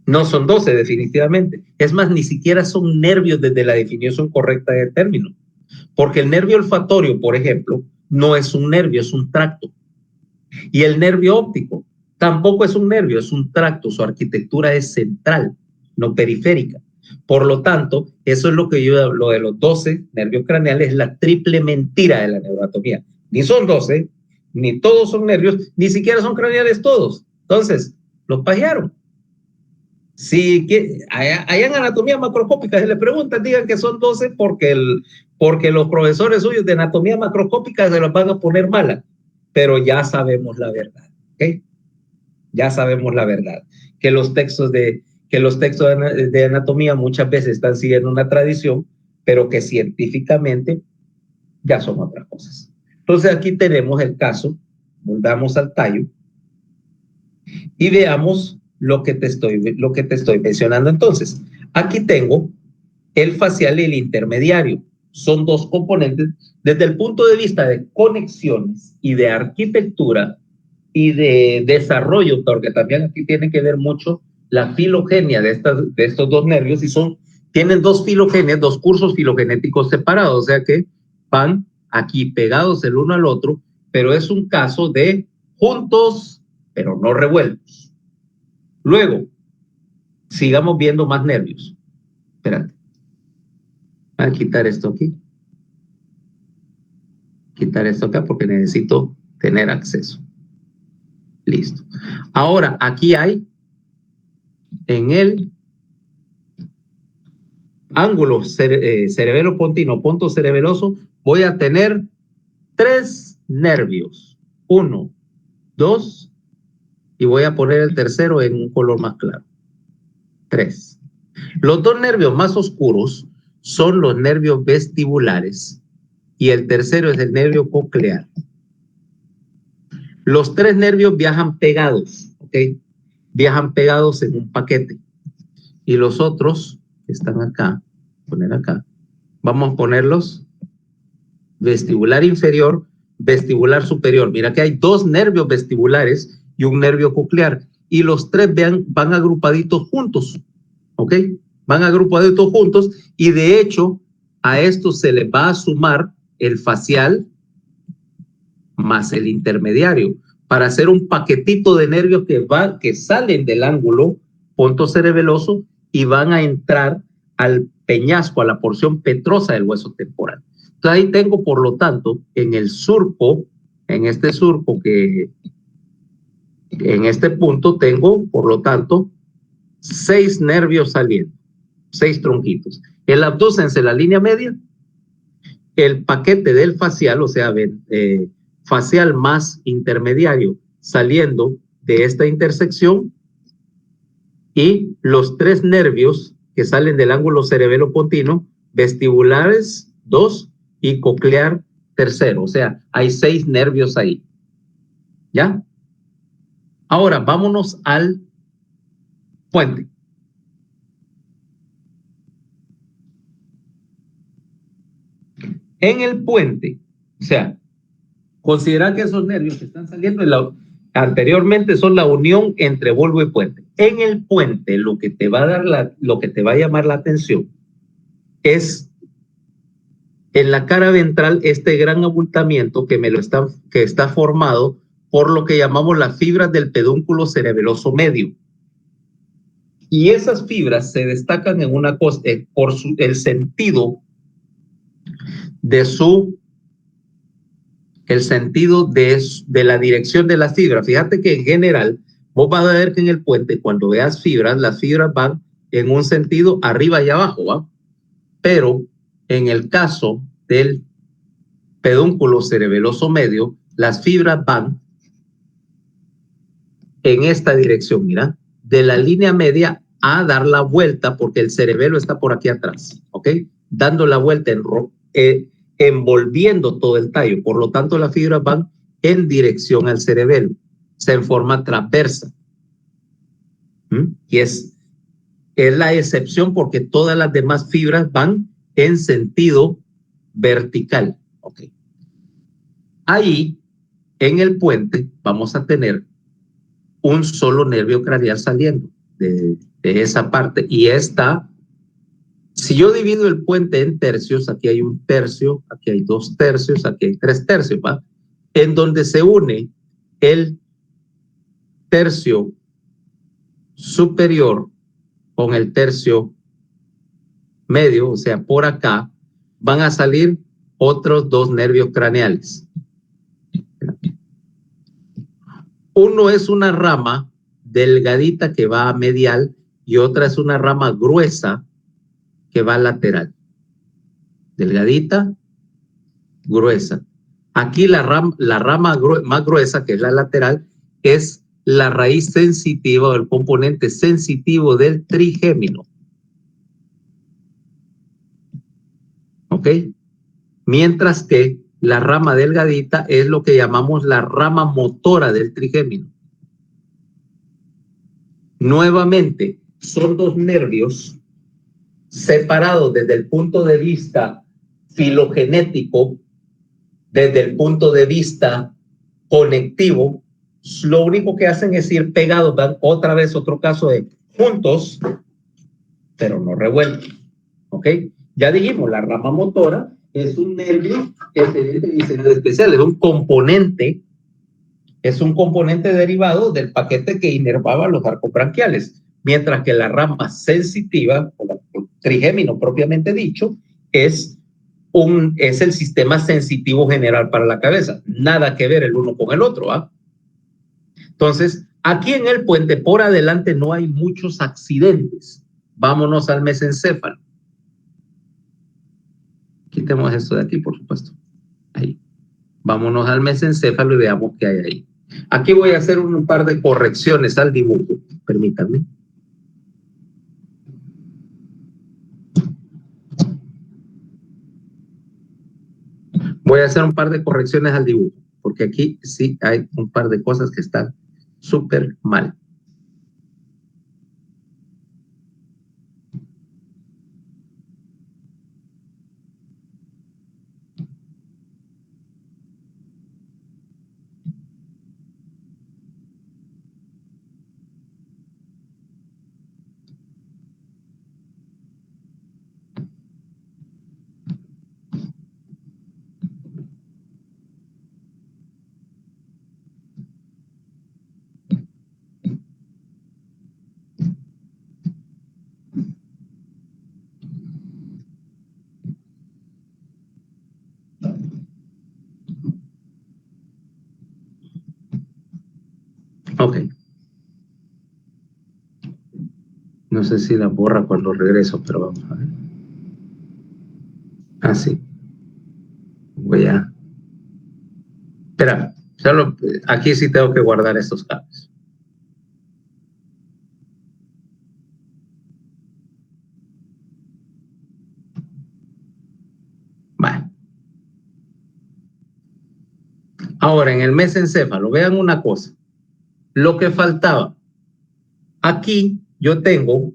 No son 12 definitivamente. Es más, ni siquiera son nervios desde la definición correcta del término. Porque el nervio olfatorio, por ejemplo, no es un nervio, es un tracto. Y el nervio óptico tampoco es un nervio, es un tracto. Su arquitectura es central, no periférica. Por lo tanto, eso es lo que yo hablo de los 12 nervios craneales, es la triple mentira de la neuroanatomía. Ni son 12, ni todos son nervios, ni siquiera son craneales todos. Entonces, los pajearon. Si allá en anatomía macroscópica se le preguntan, digan que son 12 porque los profesores suyos de anatomía macroscópica se los van a poner mala. Pero ya sabemos la verdad, ¿ok? Ya sabemos la verdad, que los textos de anatomía muchas veces están siguiendo una tradición, pero que científicamente ya son otras cosas. Entonces aquí tenemos el caso, volvamos al tallo y veamos lo que te estoy mencionando. Entonces, aquí tengo el facial y el intermediario. Son 2 componentes desde el punto de vista de conexiones y de arquitectura y de desarrollo, porque también aquí tiene que ver mucho la filogenia de estos 2 nervios, y tienen 2 filogenias, 2 cursos filogenéticos separados, o sea que van aquí pegados el uno al otro, pero es un caso de juntos, pero no revueltos. Luego, sigamos viendo más nervios. Espérate. Voy a quitar esto aquí. Quitar esto acá porque necesito tener acceso. Listo. Ahora, aquí hay en el ángulo cerebelo-pontino, ponto cerebeloso, voy a tener 3 nervios. 1, 2, y voy a poner el tercero en un color más claro. 3. Los 2 nervios más oscuros son los nervios vestibulares y el tercero es el nervio coclear. Los 3 nervios viajan pegados, ¿ok? Viajan pegados en un paquete. Y los otros que están acá, poner acá, vamos a ponerlos vestibular inferior, vestibular superior. Mira que hay 2 nervios vestibulares y un nervio coclear. Y los 3 van agrupaditos juntos, ¿ok? Van agrupaditos juntos y de hecho a esto se le va a sumar el facial más el intermediario para hacer un paquetito de nervios que salen del ángulo pontocerebeloso y van a entrar al peñasco, a la porción petrosa del hueso temporal. Entonces ahí tengo, por lo tanto, en el surco, en este surco que en este punto tengo, por lo tanto, 6 nervios saliendo, 6 tronquitos. El abdúcense, la línea media, el paquete del facial, o sea, facial más intermediario saliendo de esta intersección y los 3 nervios que salen del ángulo cerebelo-pontino, vestibulares 2 y coclear tercero, o sea, hay 6 nervios ahí. ¿Ya? Ahora, vámonos al puente. En el puente, o sea, considera que esos nervios que están saliendo anteriormente son la unión entre bulbo y puente. En el puente, lo que te va a dar lo que te va a llamar la atención es en la cara ventral este gran abultamiento que está formado por lo que llamamos las fibras del pedúnculo cerebeloso medio. Y esas fibras se destacan en una cosa, por el sentido de la dirección de las fibras. Fíjate que en general, vos vas a ver que en el puente, cuando veas fibras, las fibras van en un sentido arriba y abajo, ¿va? Pero en el caso del pedúnculo cerebeloso medio, las fibras van en esta dirección, mira, de la línea media a dar la vuelta, porque el cerebelo está por aquí atrás, ¿ok? Dando la vuelta, envolviendo todo el tallo. Por lo tanto, las fibras van en dirección al cerebelo, en forma transversa. Y es la excepción porque todas las demás fibras van en sentido vertical. ¿Ok? Ahí, en el puente, vamos a tener un solo nervio craneal saliendo de esa parte. Y si yo divido el puente en tercios, aquí hay 1 tercio, aquí hay 2 tercios, aquí hay 3 tercios, ¿va? En donde se une el tercio superior con el tercio medio, o sea, por acá, van a salir otros 2 nervios craneales. Uno es una rama delgadita que va a medial y otra es una rama gruesa que va lateral. Delgadita, gruesa. Aquí la rama más gruesa, que es la lateral, es la raíz sensitiva o el componente sensitivo del trigémino. ¿Ok? Mientras que la rama delgadita es lo que llamamos la rama motora del trigémino. Nuevamente, son 2 nervios separados desde el punto de vista filogenético, desde el punto de vista conectivo. Lo único que hacen es ir pegados, dan otra vez otro caso de juntos, pero no revueltos. ¿Ok? Ya dijimos, la rama motora es un nervio especial, es un componente derivado del paquete que inervaba los arcos branquiales, mientras que la rama sensitiva, o el trigémino propiamente dicho, es el sistema sensitivo general para la cabeza. Nada que ver el uno con el otro, ¿ah? Entonces, aquí en el puente, por adelante, no hay muchos accidentes. Vámonos al mesencéfalo. Quitemos esto de aquí, por supuesto. Ahí. Vámonos al mesencéfalo y veamos qué hay ahí. Aquí voy a hacer un par de correcciones al dibujo. Permítanme. Voy a hacer un par de correcciones al dibujo, porque aquí sí hay un par de cosas que están súper mal. Ok. No sé si la borra cuando regreso, pero vamos a ver. Ah, sí. Voy a... Espera, solo aquí sí tengo que guardar estos cambios. Vale. Ahora, en el mesencéfalo, vean una cosa. Lo que faltaba. Aquí yo tengo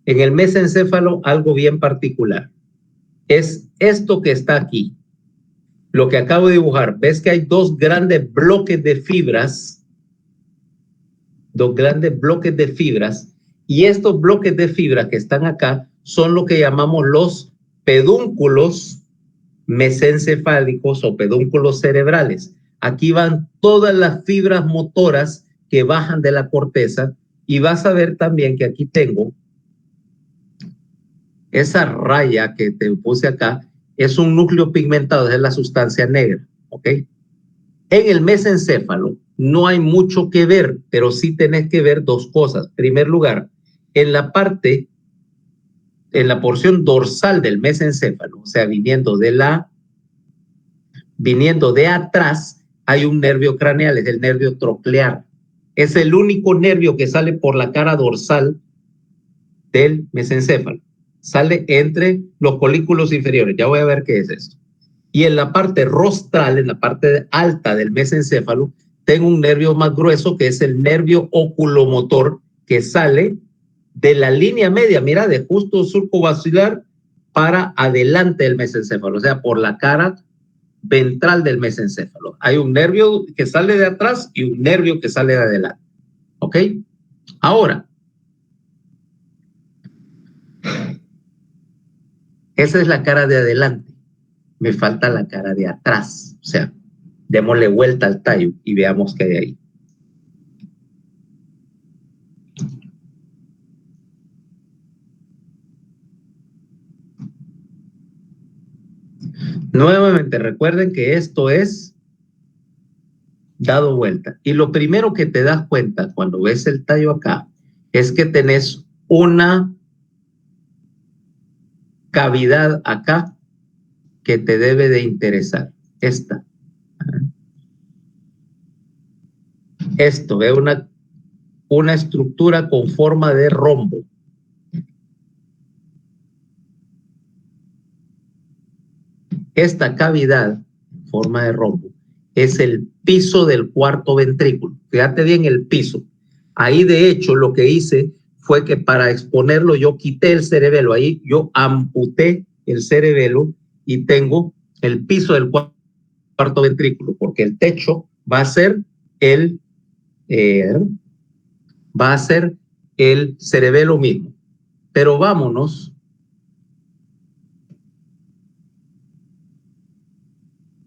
en el mesencéfalo algo bien particular. Es esto que está aquí. Lo que acabo de dibujar. ¿Ves que hay dos grandes bloques de fibras? Dos grandes bloques de fibras. Y estos bloques de fibra que están acá son lo que llamamos los pedúnculos mesencefálicos o pedúnculos cerebrales. Aquí van todas las fibras motoras que bajan de la corteza y vas a ver también que aquí tengo esa raya que te puse acá, es un núcleo pigmentado, es la sustancia negra, ¿ok? En el mesencéfalo no hay mucho que ver, pero sí tenés que ver dos cosas. En primer lugar, en la porción dorsal del mesencéfalo, o sea, viniendo de atrás, hay un nervio craneal, es el nervio troclear. Es el único nervio que sale por la cara dorsal del mesencéfalo. Sale entre los colículos inferiores. Ya voy a ver qué es esto. Y en la parte rostral, en la parte alta del mesencéfalo, tengo un nervio más grueso que es el nervio oculomotor que sale de la línea media, mira, de justo surco basilar para adelante del mesencéfalo, o sea, por la cara ventral del mesencéfalo. Hay un nervio que sale de atrás y un nervio que sale de adelante. ¿Ok? Ahora, esa es la cara de adelante. Me falta la cara de atrás. O sea, démosle vuelta al tallo y veamos qué hay ahí. Nuevamente, recuerden que esto es dado vuelta. Y lo primero que te das cuenta cuando ves el tallo acá es que tenés una cavidad acá que te debe de interesar. Esta. Esto es una estructura con forma de rombo. Esta cavidad, en forma de rombo, es el piso del cuarto ventrículo. Fíjate bien el piso. Ahí, de hecho, lo que hice fue que para exponerlo yo quité el cerebelo. Ahí yo amputé el cerebelo y tengo el piso del cuarto ventrículo, porque el techo va a ser el cerebelo mismo. Pero vámonos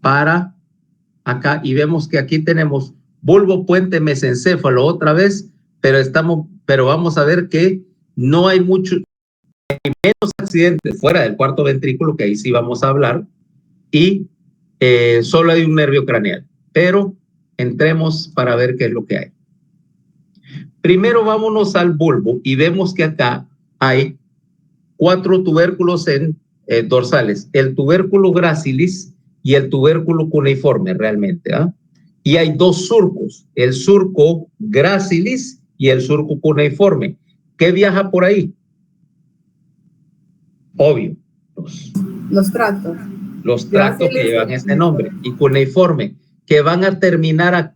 para acá y vemos que aquí tenemos bulbo, puente, mesencéfalo otra vez, pero vamos a ver que no hay menos accidentes fuera del cuarto ventrículo, que ahí sí vamos a hablar, y solo hay un nervio craneal. Pero entremos para ver qué es lo que hay. Primero vámonos al bulbo y vemos que acá hay 4 tubérculos en dorsales, el tubérculo gracilis y el tubérculo cuneiforme realmente, ¿ah? Y hay dos surcos, el surco gracilis y el surco cuneiforme. ¿Qué viaja por ahí? Obvio, Los tractos. Los tractos que llevan este nombre. Y cuneiforme, que van a terminar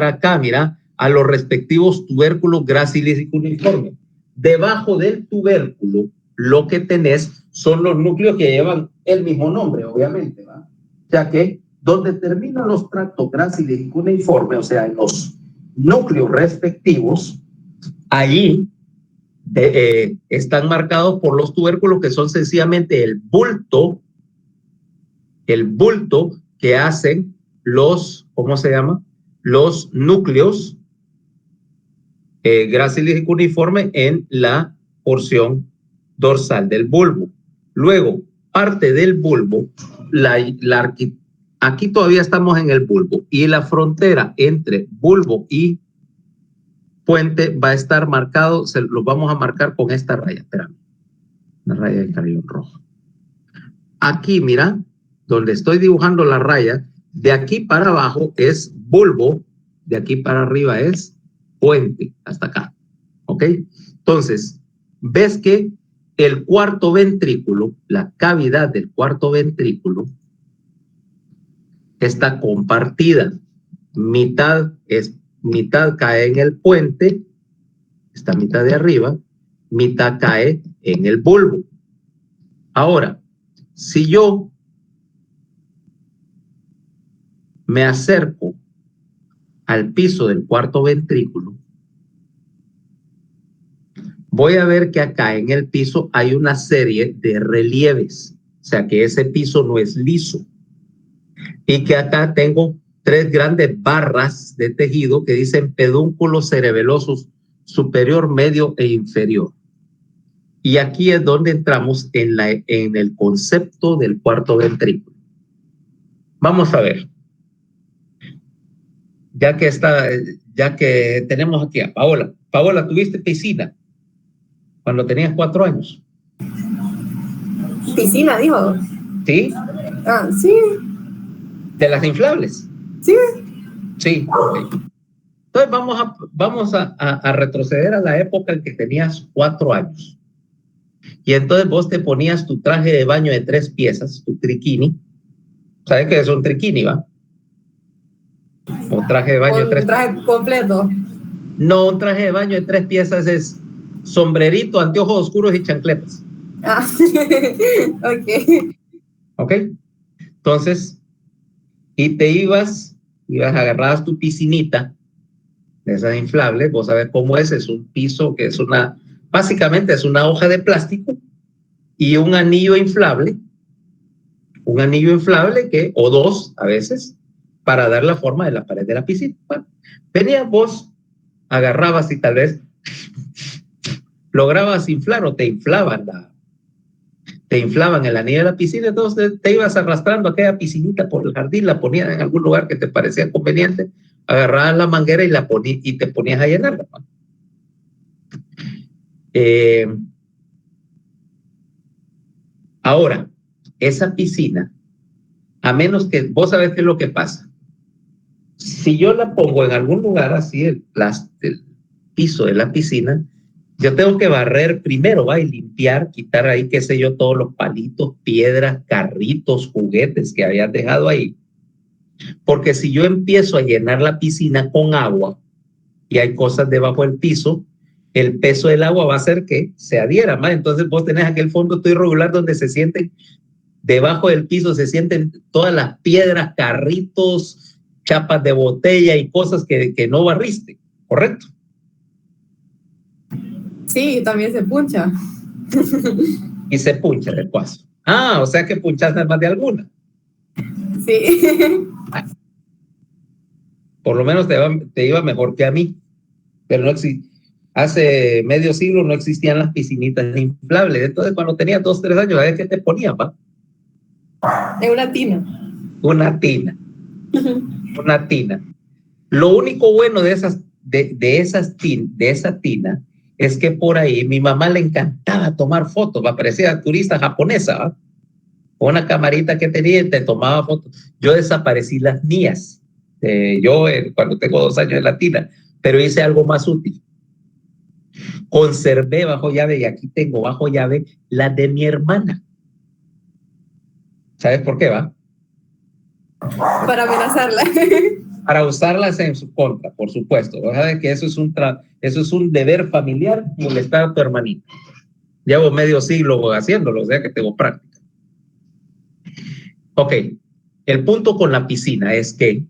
acá, mira, a los respectivos tubérculos gracilis y cuneiforme. Debajo del tubérculo, lo que tenés son los núcleos que llevan el mismo nombre, obviamente, ¿va? O sea que donde terminan los tractos gracilis y cuneiforme, o sea, en los núcleos respectivos, allí están marcados por los tubérculos que son sencillamente el bulto que hacen los, ¿cómo se llama? Los núcleos gracilis y cuneiforme en la porción dorsal del bulbo. Luego, parte del bulbo, aquí todavía estamos en el bulbo y la frontera entre bulbo y puente va a estar marcado, lo vamos a marcar con esta raya, espérame, una raya de crayón rojo. Aquí, mira, donde estoy dibujando la raya, de aquí para abajo es bulbo, de aquí para arriba es puente, hasta acá, ¿ok? Entonces, ves que el cuarto ventrículo, la cavidad del cuarto ventrículo, está compartida. Mitad cae en el puente, esta mitad de arriba, mitad cae en el bulbo. Ahora, si yo me acerco al piso del cuarto ventrículo, voy a ver que acá en el piso hay una serie de relieves, o sea que ese piso no es liso, y que acá tengo 3 grandes barras de tejido que dicen pedúnculos cerebelosos superior, medio e inferior. Y aquí es donde entramos en el concepto del cuarto ventrículo. Vamos a ver. Ya que tenemos aquí a Paola. Paola, ¿tuviste piscina cuando tenías 4 años? Piscina, dijo. ¿Sí? Ah, sí. ¿De las inflables? Sí. Sí, ok. Entonces vamos a retroceder a la época en que tenías 4 años. Y entonces vos te ponías tu traje de baño de 3 piezas, tu triquini. ¿Sabes qué es un triquini, va? Un traje de baño de 3 piezas. Un traje completo. No, un traje de baño de 3 piezas es sombrerito, anteojos oscuros y chancletas. Ah, ok. ¿Ok? Entonces, y te agarrabas tu piscinita de esas inflables, vos sabés cómo es un piso que es básicamente es una hoja de plástico y un anillo inflable o 2 a veces, para dar la forma de la pared de la piscina. Bueno, venías vos, agarrabas y tal vez lograbas inflar o te inflaban el anillo de la piscina, entonces te ibas arrastrando aquella piscinita por el jardín, la ponías en algún lugar que te parecía conveniente, agarrabas la manguera y te ponías a llenarla. Ahora, esa piscina, a menos que vos sabés qué es lo que pasa. Si yo la pongo en algún lugar así, el piso de la piscina, yo tengo que barrer primero, y limpiar, quitar ahí, qué sé yo, todos los palitos, piedras, carritos, juguetes que habías dejado ahí. Porque si yo empiezo a llenar la piscina con agua y hay cosas debajo del piso, el peso del agua va a hacer que se adhiera más. Entonces vos tenés aquel fondo todo irregular donde se sienten, debajo del piso se sienten todas las piedras, carritos, chapas de botella y cosas que no barriste, ¿correcto? Sí, también se puncha. Y se puncha de paso. O sea que punchaste más de alguna. Sí. Por lo menos te iba mejor que a mí. Pero hace medio siglo no existían las piscinitas inflables. Entonces, cuando tenías 2, 3 años, ¿sabes qué te ponían, pa? Es una tina. Una tina. Una tina. Lo único bueno de esa tina es que por ahí mi mamá le encantaba tomar fotos, parecía turista japonesa, ¿va? Con una camarita que tenía y te tomaba fotos. Yo desaparecí las mías, cuando tengo 2 años en Latina, pero hice algo más útil. Conservé bajo llave y aquí tengo bajo llave las de mi hermana. ¿Sabes por qué va? Para amenazarla. Para usarlas en su contra, por supuesto. ¿Sabes que eso es un deber familiar, molestar a tu hermanita? Llevo medio siglo haciéndolo, o sea que tengo práctica. Ok, el punto con la piscina es que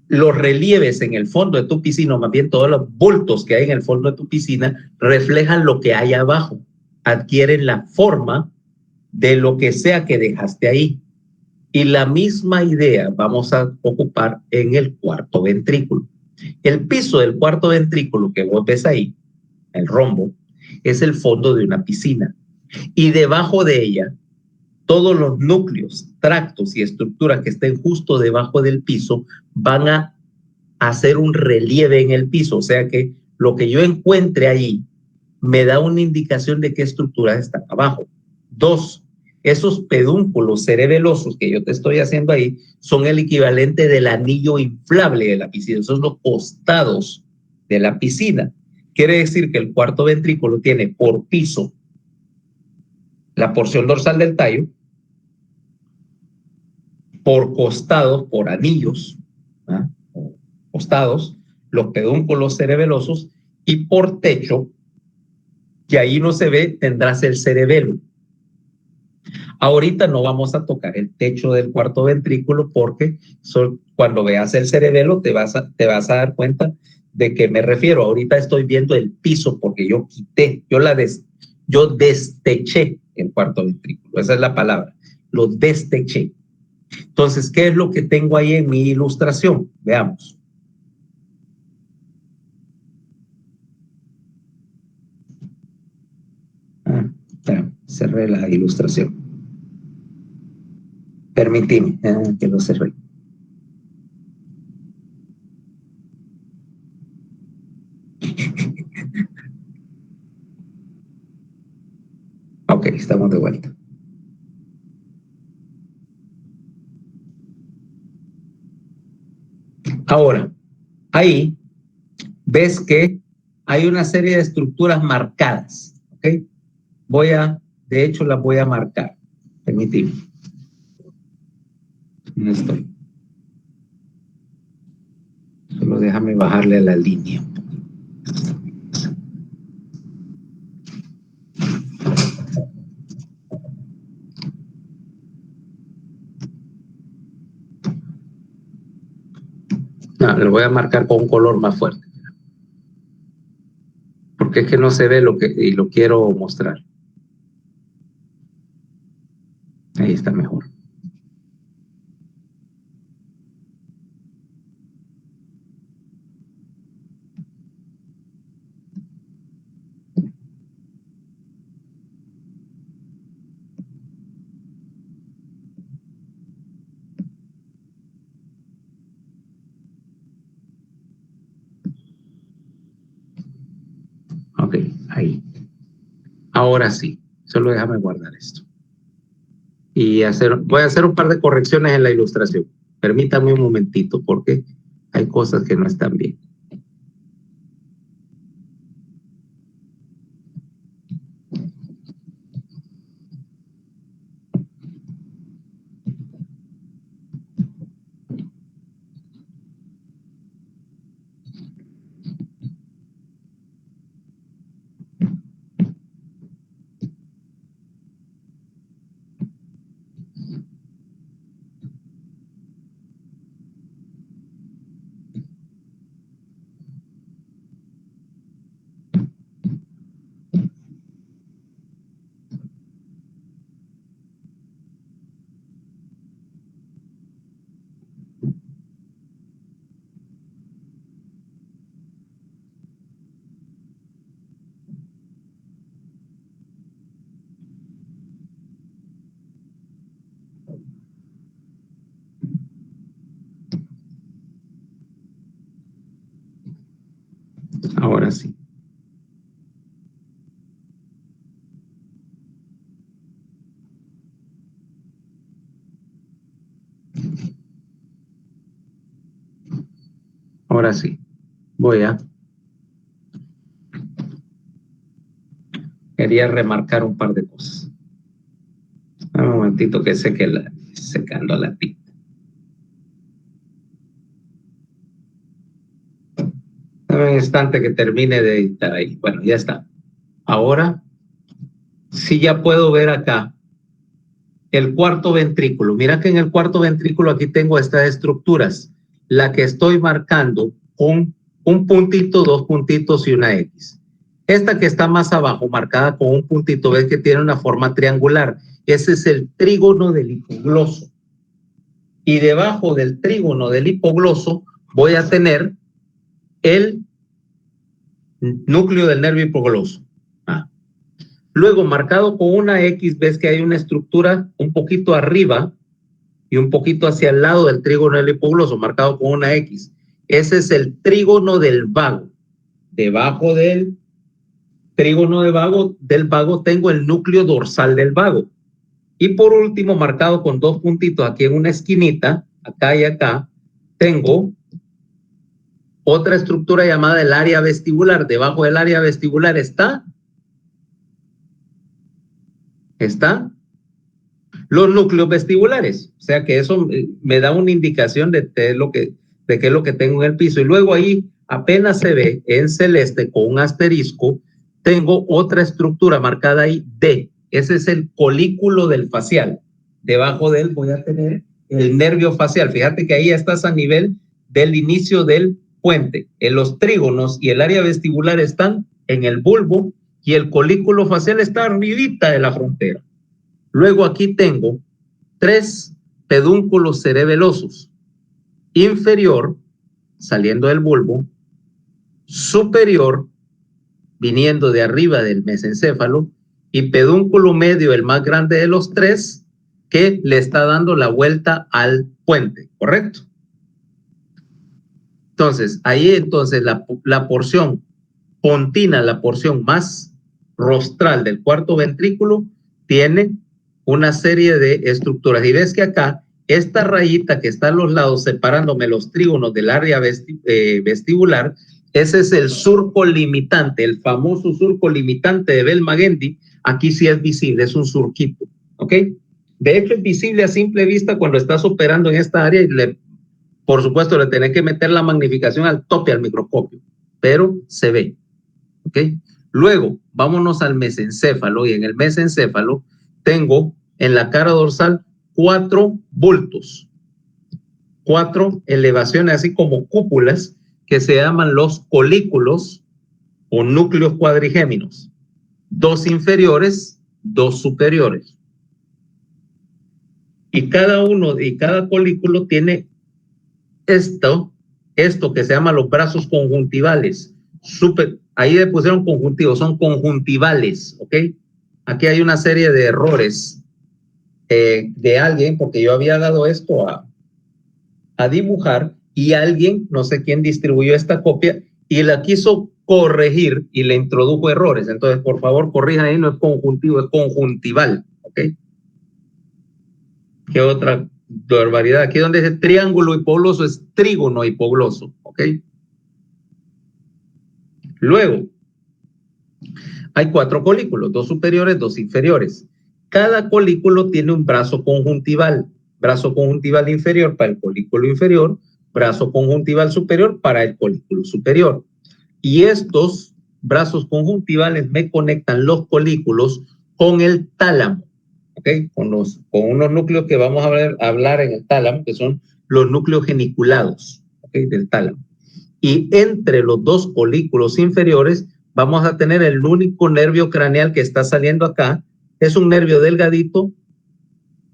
los relieves en el fondo de tu piscina, o más bien todos los bultos que hay en el fondo de tu piscina, reflejan lo que hay abajo, adquieren la forma de lo que sea que dejaste ahí. Y la misma idea vamos a ocupar en el cuarto ventrículo. El piso del cuarto ventrículo que vos ves ahí, el rombo, es el fondo de una piscina. Y debajo de ella, todos los núcleos, tractos y estructuras que estén justo debajo del piso van a hacer un relieve en el piso. O sea que lo que yo encuentre ahí me da una indicación de qué estructuras están abajo. 2, esos pedúnculos cerebelosos que yo te estoy haciendo ahí son el equivalente del anillo inflable de la piscina. Esos son los costados de la piscina. Quiere decir que el cuarto ventrículo tiene por piso la porción dorsal del tallo, por costados, por anillos, ¿ah? Costados, los pedúnculos cerebelosos, y por techo, que ahí no se ve, tendrás el cerebelo. Ahorita no vamos a tocar el techo del cuarto ventrículo porque cuando veas el cerebelo te vas a dar cuenta de qué me refiero. Ahorita estoy viendo el piso porque yo yo desteché el cuarto ventrículo. Esa es la palabra. Lo desteché. Entonces, ¿qué es lo que tengo ahí en mi ilustración? Veamos. Cerré la ilustración. Permíteme que lo cerré. Ok, estamos de vuelta. Ahora, ahí ves que hay una serie de estructuras marcadas. ¿Ok? De hecho, las voy a marcar. Permíteme. No estoy. Solo déjame bajarle a la línea. No, lo voy a marcar con un color más fuerte. Porque es que no se ve y lo quiero mostrar. Ahí está mejor. Ok, ahí. Ahora sí, solo déjame guardar esto. Y voy a hacer un par de correcciones en la ilustración. Permítame un momentito porque hay cosas que no están bien. Ahora sí. Ahora sí, voy a... Quería remarcar un par de cosas. Un momentito que sé que secando la tinta. Un instante que termine de editar ahí. Bueno, ya está. Ahora sí ya puedo ver acá el cuarto ventrículo. Mira que en el cuarto ventrículo aquí tengo estas estructuras. La que estoy marcando con un puntito, dos puntitos y una X. Esta que está más abajo, marcada con un puntito, ves que tiene una forma triangular. Ese es el trígono del hipogloso. Y debajo del trígono del hipogloso voy a tener el núcleo del nervio hipogloso. Luego, marcado con una X, ves que hay una estructura un poquito arriba y un poquito hacia el lado del trígono del hipogloso, marcado con una X. Ese es el trígono del vago. Debajo del trígono del vago tengo el núcleo dorsal del vago. Y por último, marcado con dos puntitos aquí en una esquinita, acá y acá, tengo otra estructura llamada el área vestibular. Debajo del área vestibular está los núcleos vestibulares. O sea que eso me da una indicación de qué es lo que tengo en el piso. Y luego ahí apenas se ve en celeste con un asterisco, tengo otra estructura marcada ahí D. Ese es el colículo del facial. Debajo de él voy a tener el nervio facial. Fíjate que ahí estás a nivel del inicio del puente. En los trígonos y el área vestibular están en el bulbo y el colículo facial está arribita de la frontera. Luego aquí tengo 3 pedúnculos cerebelosos. Inferior, saliendo del bulbo, superior, viniendo de arriba del mesencéfalo, y pedúnculo medio, el más grande de los 3, que le está dando la vuelta al puente, ¿correcto? Entonces, ahí la porción pontina, la porción más rostral del cuarto ventrículo, tiene una serie de estructuras. Y ves que acá, esta rayita que está a los lados separándome los trígonos del área vestibular, ese es el surco limitante, el famoso surco limitante de Bell-Magendie. Aquí sí es visible, es un surquito, ¿ok? De hecho, es visible a simple vista cuando estás operando en esta área y por supuesto, le tenés que meter la magnificación al tope al microscopio, pero se ve, ¿ok? Luego, vámonos al mesencéfalo, y en el mesencéfalo tengo en la cara dorsal 4 bultos, 4 elevaciones, así como cúpulas, que se llaman los colículos o núcleos cuadrigéminos. 2 inferiores, 2 superiores. Y cada colículo tiene esto que se llama los brazos conjuntivales. Ahí le pusieron conjuntivos, son conjuntivales, ¿ok? Aquí hay una serie de errores de alguien, porque yo había dado esto a dibujar y alguien, no sé quién, distribuyó esta copia y la quiso corregir y le introdujo errores. Entonces, por favor, corrijan ahí, no es conjuntivo, es conjuntival, ¿ok? ¿Qué otra barbaridad? Aquí donde dice triángulo hipogloso es trígono hipogloso, ¿ok? Luego, hay 4 colículos, 2 superiores, 2 inferiores. Cada colículo tiene un brazo conjuntival inferior para el colículo inferior, brazo conjuntival superior para el colículo superior. Y estos brazos conjuntivales me conectan los colículos con el tálamo, ¿ok? Con unos núcleos que vamos a hablar en el tálamo, que son los núcleos geniculados, ¿ok? Del tálamo. Y entre los 2 colículos inferiores vamos a tener el único nervio craneal que está saliendo acá. Es un nervio delgadito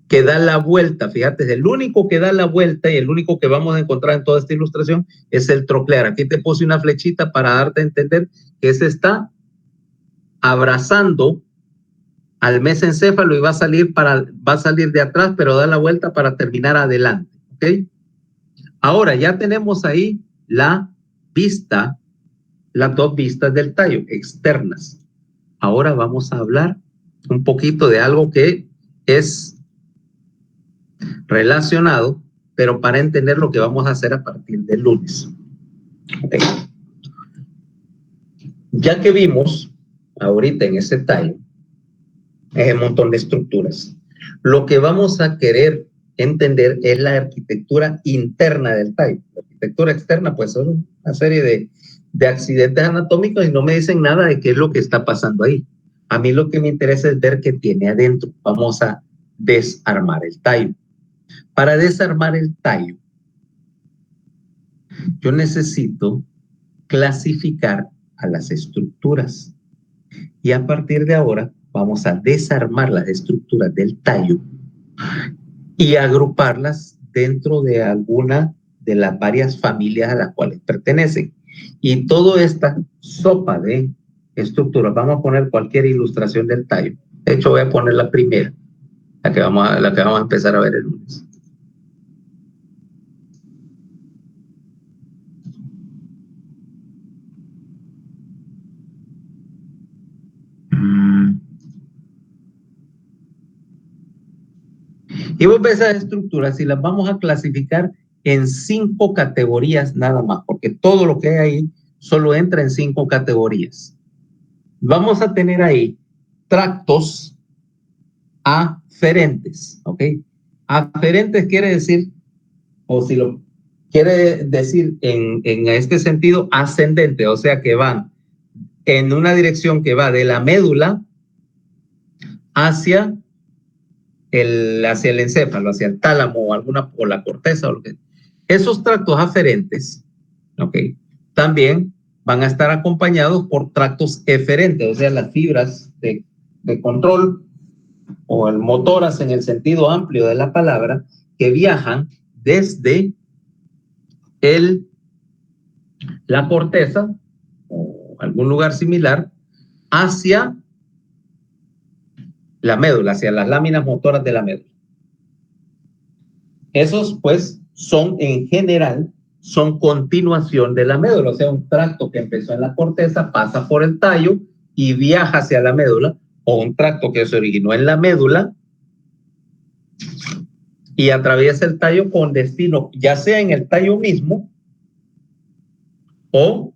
que da la vuelta. Fíjate, es el único que da la vuelta y el único que vamos a encontrar en toda esta ilustración es el troclear. Aquí te puse una flechita para darte a entender que ese está abrazando al mesencéfalo y va a salir de atrás, pero da la vuelta para terminar adelante, ¿ok? Ahora ya tenemos ahí las 2 vistas del tallo externas. Ahora vamos a hablar un poquito de algo que es relacionado, pero para entender lo que vamos a hacer a partir del lunes. Okay. Ya que vimos ahorita en ese tallo, es un montón de estructuras. Lo que vamos a querer entender es la arquitectura interna del tallo. La arquitectura externa, pues son una serie de accidentes anatómicos y no me dicen nada de qué es lo que está pasando ahí. A mí lo que me interesa es ver qué tiene adentro. Vamos a desarmar el tallo. Para desarmar el tallo, yo necesito clasificar a las estructuras. Y a partir de ahora vamos a desarmar las estructuras del tallo y agruparlas dentro de alguna de las varias familias a las cuales pertenecen. Y toda esta sopa de estructuras, vamos a poner cualquier ilustración del tallo. De hecho, voy a poner la primera, la que vamos a empezar a ver el lunes. Y vos ves esas estructuras y las vamos a clasificar en 5 categorías nada más, porque todo lo que hay ahí solo entra en 5 categorías. Vamos a tener ahí tractos aferentes, ¿ok? Aferentes quiere decir, o si lo quiere decir en este sentido, ascendente, o sea que van en una dirección que va de la médula hacia el encéfalo, hacia el tálamo o la corteza. O lo que. Esos tractos aferentes, ¿okay? También van a estar acompañados por tractos eferentes, o sea, las fibras de control o el motoras en el sentido amplio de la palabra, que viajan desde la corteza o algún lugar similar hacia la médula, hacia las láminas motoras de la médula. Esos, pues, en general, son continuación de la médula, o sea, un tracto que empezó en la corteza, pasa por el tallo y viaja hacia la médula, o un tracto que se originó en la médula y atraviesa el tallo con destino, ya sea en el tallo mismo o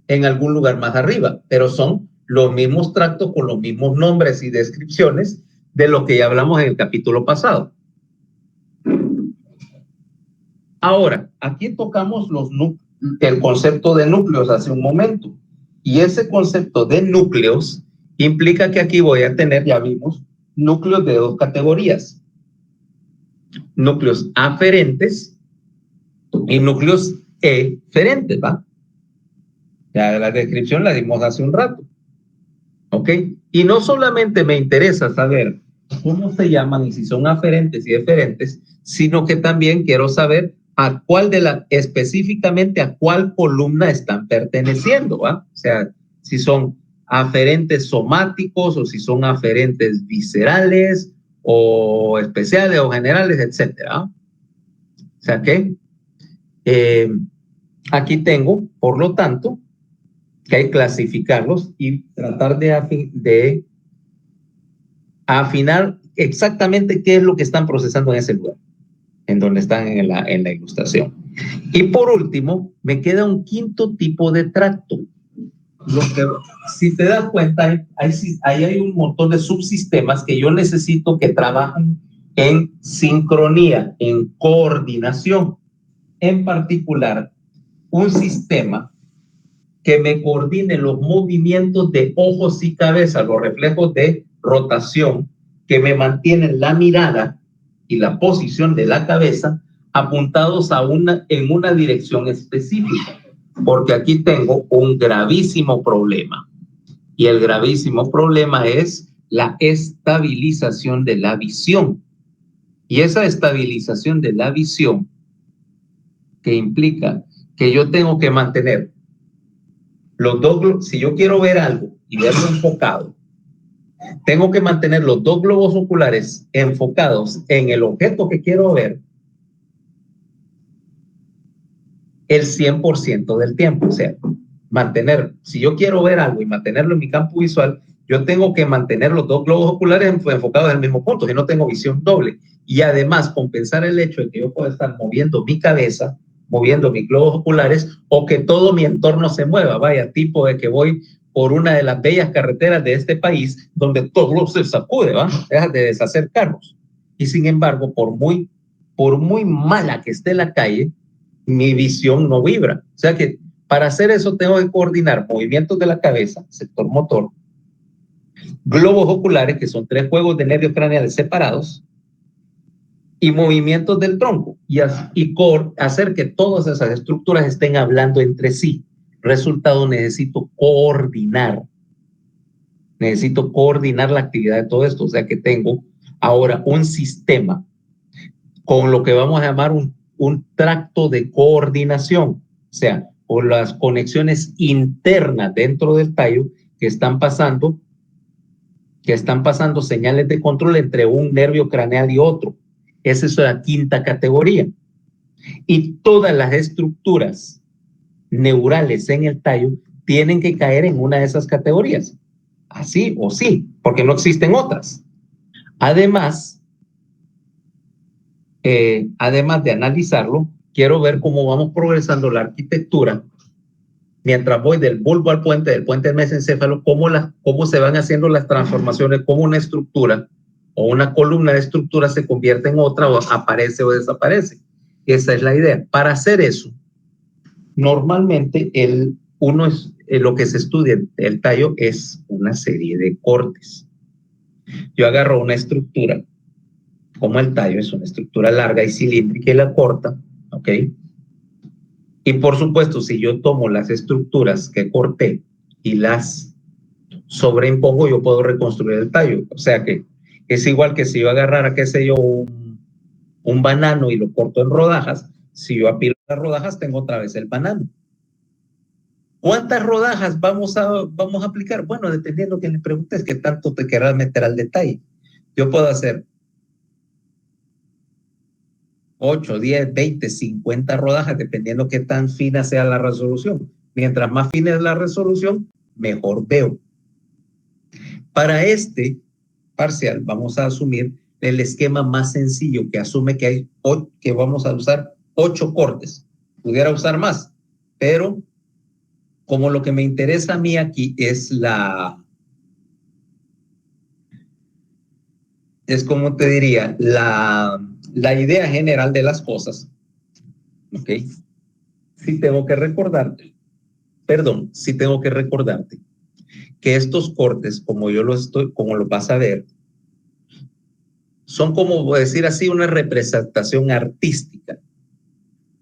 en algún lugar más arriba, pero son los mismos tractos con los mismos nombres y descripciones de lo que ya hablamos en el capítulo pasado. Ahora, aquí tocamos el concepto de núcleos hace un momento, y ese concepto de núcleos implica que aquí voy a tener, ya vimos, núcleos de 2 categorías, núcleos aferentes y núcleos eferentes, ¿va? Ya la descripción la dimos hace un rato, ¿ok? Y no solamente me interesa saber cómo se llaman y si son aferentes y eferentes, sino que también quiero saber a cuál específicamente a cuál columna están perteneciendo, ¿va? O sea, si son aferentes somáticos o si son aferentes viscerales o especiales o generales, etcétera. O sea que aquí tengo, por lo tanto, que hay que clasificarlos y tratar de afinar exactamente qué es lo que están procesando en ese lugar, en donde están en la ilustración. Y por último, me queda un 5º tipo de tracto. Si te das cuenta, ahí hay un montón de subsistemas que yo necesito que trabajen en sincronía, en coordinación. En particular, un sistema que me coordine los movimientos de ojos y cabeza, los reflejos de rotación, que me mantienen la mirada y la posición de la cabeza apuntados en una dirección específica, porque aquí tengo un gravísimo problema, y el gravísimo problema es la estabilización de la visión, y esa estabilización de la visión que implica que yo tengo que mantener los dos, si yo quiero ver algo y verlo enfocado, tengo que mantener los 2 globos oculares enfocados en el objeto que quiero ver el 100% del tiempo. O sea, si yo quiero ver algo y mantenerlo en mi campo visual, yo tengo que mantener los 2 globos oculares enfocados en el mismo punto, si no tengo visión doble. Y además compensar el hecho de que yo puedo estar moviendo mi cabeza moviendo mis globos oculares o que todo mi entorno se mueva. Vaya, tipo de que voy por una de las bellas carreteras de este país donde todo se sacude, ¿va? Deja de deshacer carros. Y sin embargo, por muy mala que esté la calle, mi visión no vibra. O sea que para hacer eso tengo que coordinar movimientos de la cabeza, sector motor, globos oculares, que son 3 juegos de nervios craneales separados, y movimientos del tronco, y hacer que todas esas estructuras estén hablando entre sí. Resultado, necesito coordinar la actividad de todo esto. O sea que tengo ahora un sistema con lo que vamos a llamar un tracto de coordinación, o sea, por las conexiones internas dentro del tallo que están pasando señales de control entre un nervio craneal y otro. Esa es la 5ª categoría. Y todas las estructuras neurales en el tallo tienen que caer en una de esas categorías. Así o sí, porque no existen otras. Además de analizarlo, quiero ver cómo vamos progresando la arquitectura mientras voy del bulbo al puente, del puente al mesencéfalo, cómo se van haciendo las transformaciones, cómo una estructura o una columna de estructura se convierte en otra, o aparece o desaparece. Esa es la idea. Para hacer eso, normalmente lo que se estudia el tallo es una serie de cortes. Yo agarro una estructura, como el tallo es una estructura larga y cilíndrica, y la corta, ¿ok? Y por supuesto, si yo tomo las estructuras que corté y las sobreimpongo, yo puedo reconstruir el tallo. O sea que es igual que si yo agarrara, qué sé yo, un banano y lo corto en rodajas. Si yo apilo las rodajas, tengo otra vez el banano. ¿Cuántas rodajas vamos a aplicar? Bueno, dependiendo de que le preguntes qué tanto te querrás meter al detalle. Yo puedo hacer 8, 10, 20, 50 rodajas, dependiendo qué tan fina sea la resolución. Mientras más fina es la resolución, mejor veo. Para este parcial, vamos a asumir el esquema más sencillo, que asume que vamos a usar 8 cortes. Pudiera usar más, pero como lo que me interesa a mí aquí es como te diría, la idea general de las cosas, ¿ok? Sí tengo que recordarte que estos cortes, como lo vas a ver, son, como decir así, una representación artística,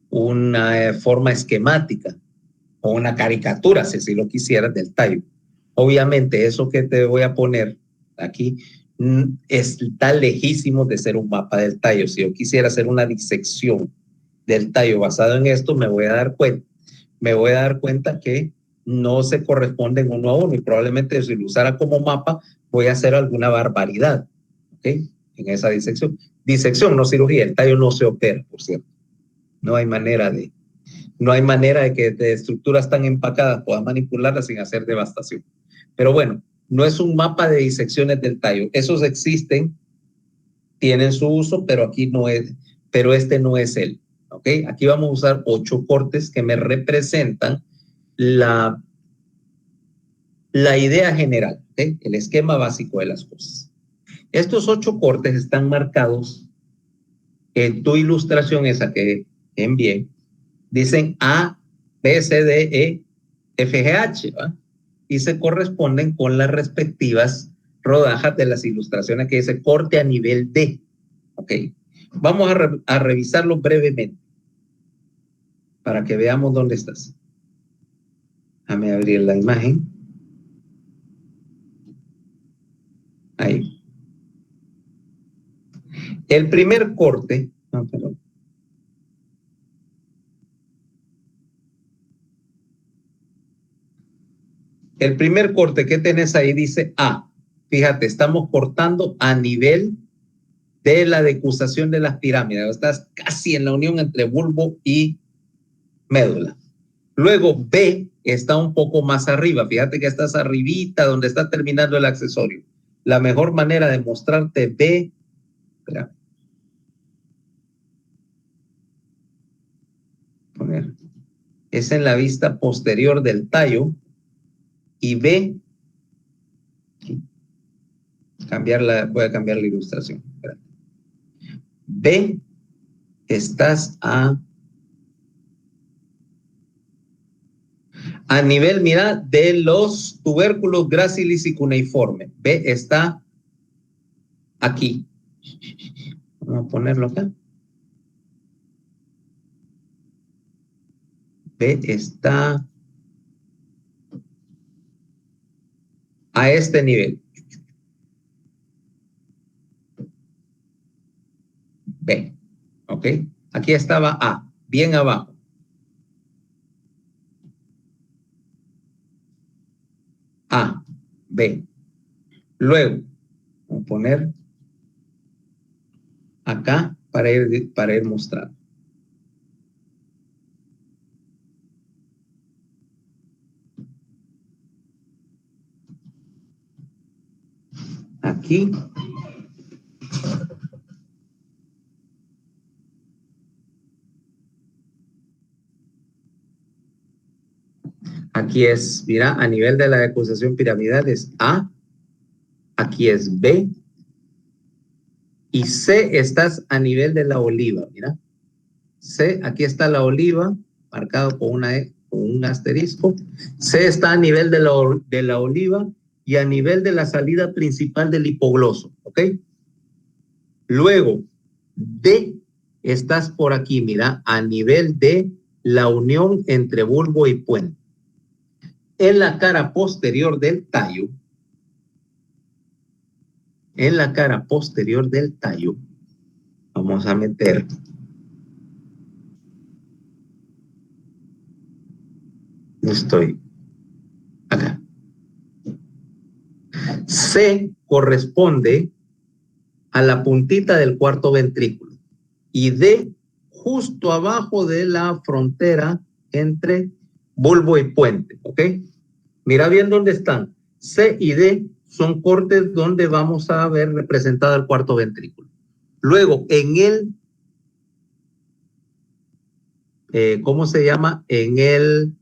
una forma esquemática o una caricatura, si así lo quisieras, del tallo. Obviamente, eso que te voy a poner aquí está lejísimo de ser un mapa del tallo. Si yo quisiera hacer una disección del tallo basado en esto, me voy a dar cuenta que no se corresponden uno a uno, y probablemente si lo usara como mapa voy a hacer alguna barbaridad, ¿ok? En esa disección, no cirugía. El tallo no se opera, por cierto. No hay manera de que de estructuras tan empacadas puedas manipularlas sin hacer devastación. Pero bueno, no es un mapa de disecciones del tallo. Esos existen, tienen su uso, pero este no es él. ¿Ok? Aquí vamos a usar 8 cortes que me representan la idea general, ¿okay? El esquema básico de las cosas. Estos 8 cortes están marcados en tu ilustración, esa que envié. Dicen A, B, C, D, E, F, G, H, ¿va? Y se corresponden con las respectivas rodajas de las ilustraciones que dice corte a nivel D. ¿Ok? Vamos a revisarlo brevemente para que veamos dónde estás. Déjame abrir la imagen. Ahí. El primer corte, perdón. El primer corte que tenés ahí dice A. Fíjate, estamos cortando a nivel de la decusación de las pirámides. Estás casi en la unión entre bulbo y médula. Luego B está un poco más arriba. Fíjate que estás arribita donde está terminando el accesorio. La mejor manera de mostrarte B, espera, poner, es en la vista posterior del tallo y B, voy a cambiar la ilustración. Espérate. B, estás a nivel, mira, de los tubérculos gracilis y cuneiforme. B está aquí. Vamos a ponerlo acá. B está a este nivel. B. ¿Ok? Aquí estaba A, bien abajo. A, B. Luego, vamos a poner acá para ir mostrando. Aquí. Aquí es, mira, a nivel de la decusación piramidal es A, aquí es B, y C estás a nivel de la oliva, mira. C, aquí está la oliva, marcado con un asterisco. C está a nivel de la oliva y a nivel de la salida principal del hipogloso, ¿ok? Luego, D, estás por aquí, mira, a nivel de la unión entre bulbo y puente. En la cara posterior del tallo, vamos a meter estoy acá. C corresponde a la puntita del cuarto ventrículo y D justo abajo de la frontera entre bulbo y puente, ¿ok? Mira bien dónde están. C y D son cortes donde vamos a ver representado el cuarto ventrículo. Luego, en el, ¿cómo se llama? En el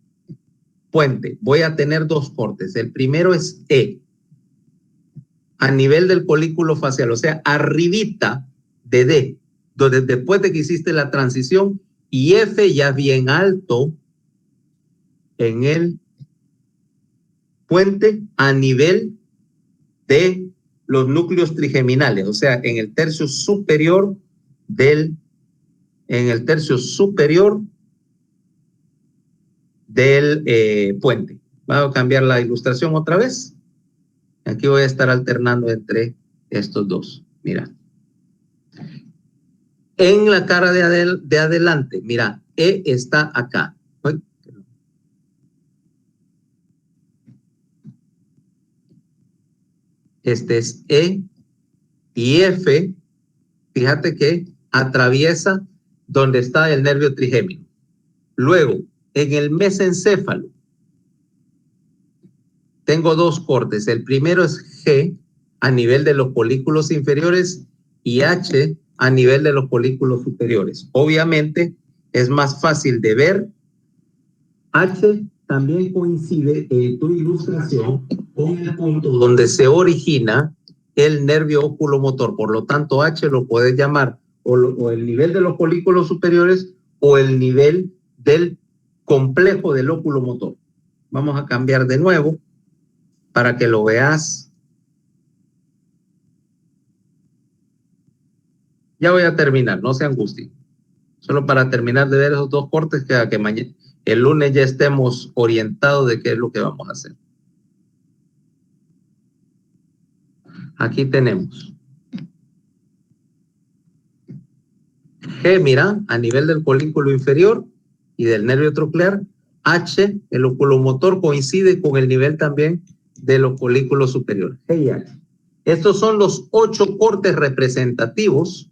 puente, voy a tener dos cortes. El primero es E, a nivel del folículo facial, o sea, arribita de D, donde después de que hiciste la transición, y F ya bien alto en el puente a nivel de los núcleos trigeminales, o sea, en el tercio superior del puente. Vamos a cambiar la ilustración otra vez. Aquí voy a estar alternando entre estos dos. Mira. En la cara de adelante, mira, E está acá. Este es E y F, fíjate que atraviesa donde está el nervio trigémino. Luego, en el mesencéfalo, tengo dos cortes. El primero es G a nivel de los folículos inferiores y H a nivel de los folículos superiores. Obviamente es más fácil de ver. H también coincide en tu ilustración con el punto donde se origina el nervio oculomotor. Por lo tanto, H lo puedes llamar o el nivel de los folículos superiores o el nivel del complejo del oculomotor. Vamos a cambiar de nuevo para que lo veas. Ya voy a terminar, no se angustien. Solo para terminar de ver esos dos cortes, que mañana, el lunes ya estemos orientados de qué es lo que vamos a hacer. Aquí tenemos G, mira, a nivel del folículo inferior y del nervio troclear. H, el oculomotor, coincide con el nivel también de los folículos superiores. G y H. Estos son los 8 cortes representativos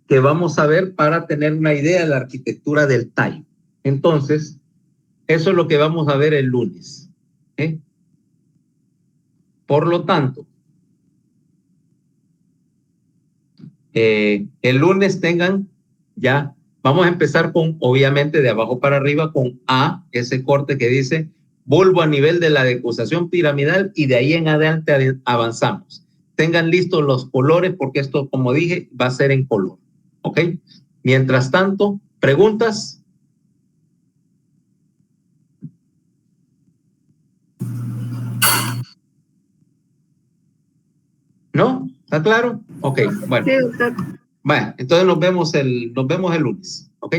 que vamos a ver para tener una idea de la arquitectura del tallo. Entonces, eso es lo que vamos a ver el lunes. Por lo tanto, el lunes tengan ya Vamos a empezar con, obviamente, de abajo para arriba, con A, ese corte que dice bulbo a nivel de la decusación piramidal, y de ahí en adelante avanzamos. Tengan listos los colores porque esto, como dije, va a ser en color. ¿Ok? Mientras tanto, ¿preguntas? ¿No? ¿Está claro? Ok, bueno. Sí, doctor. Bueno, entonces nos vemos el lunes. ¿Ok?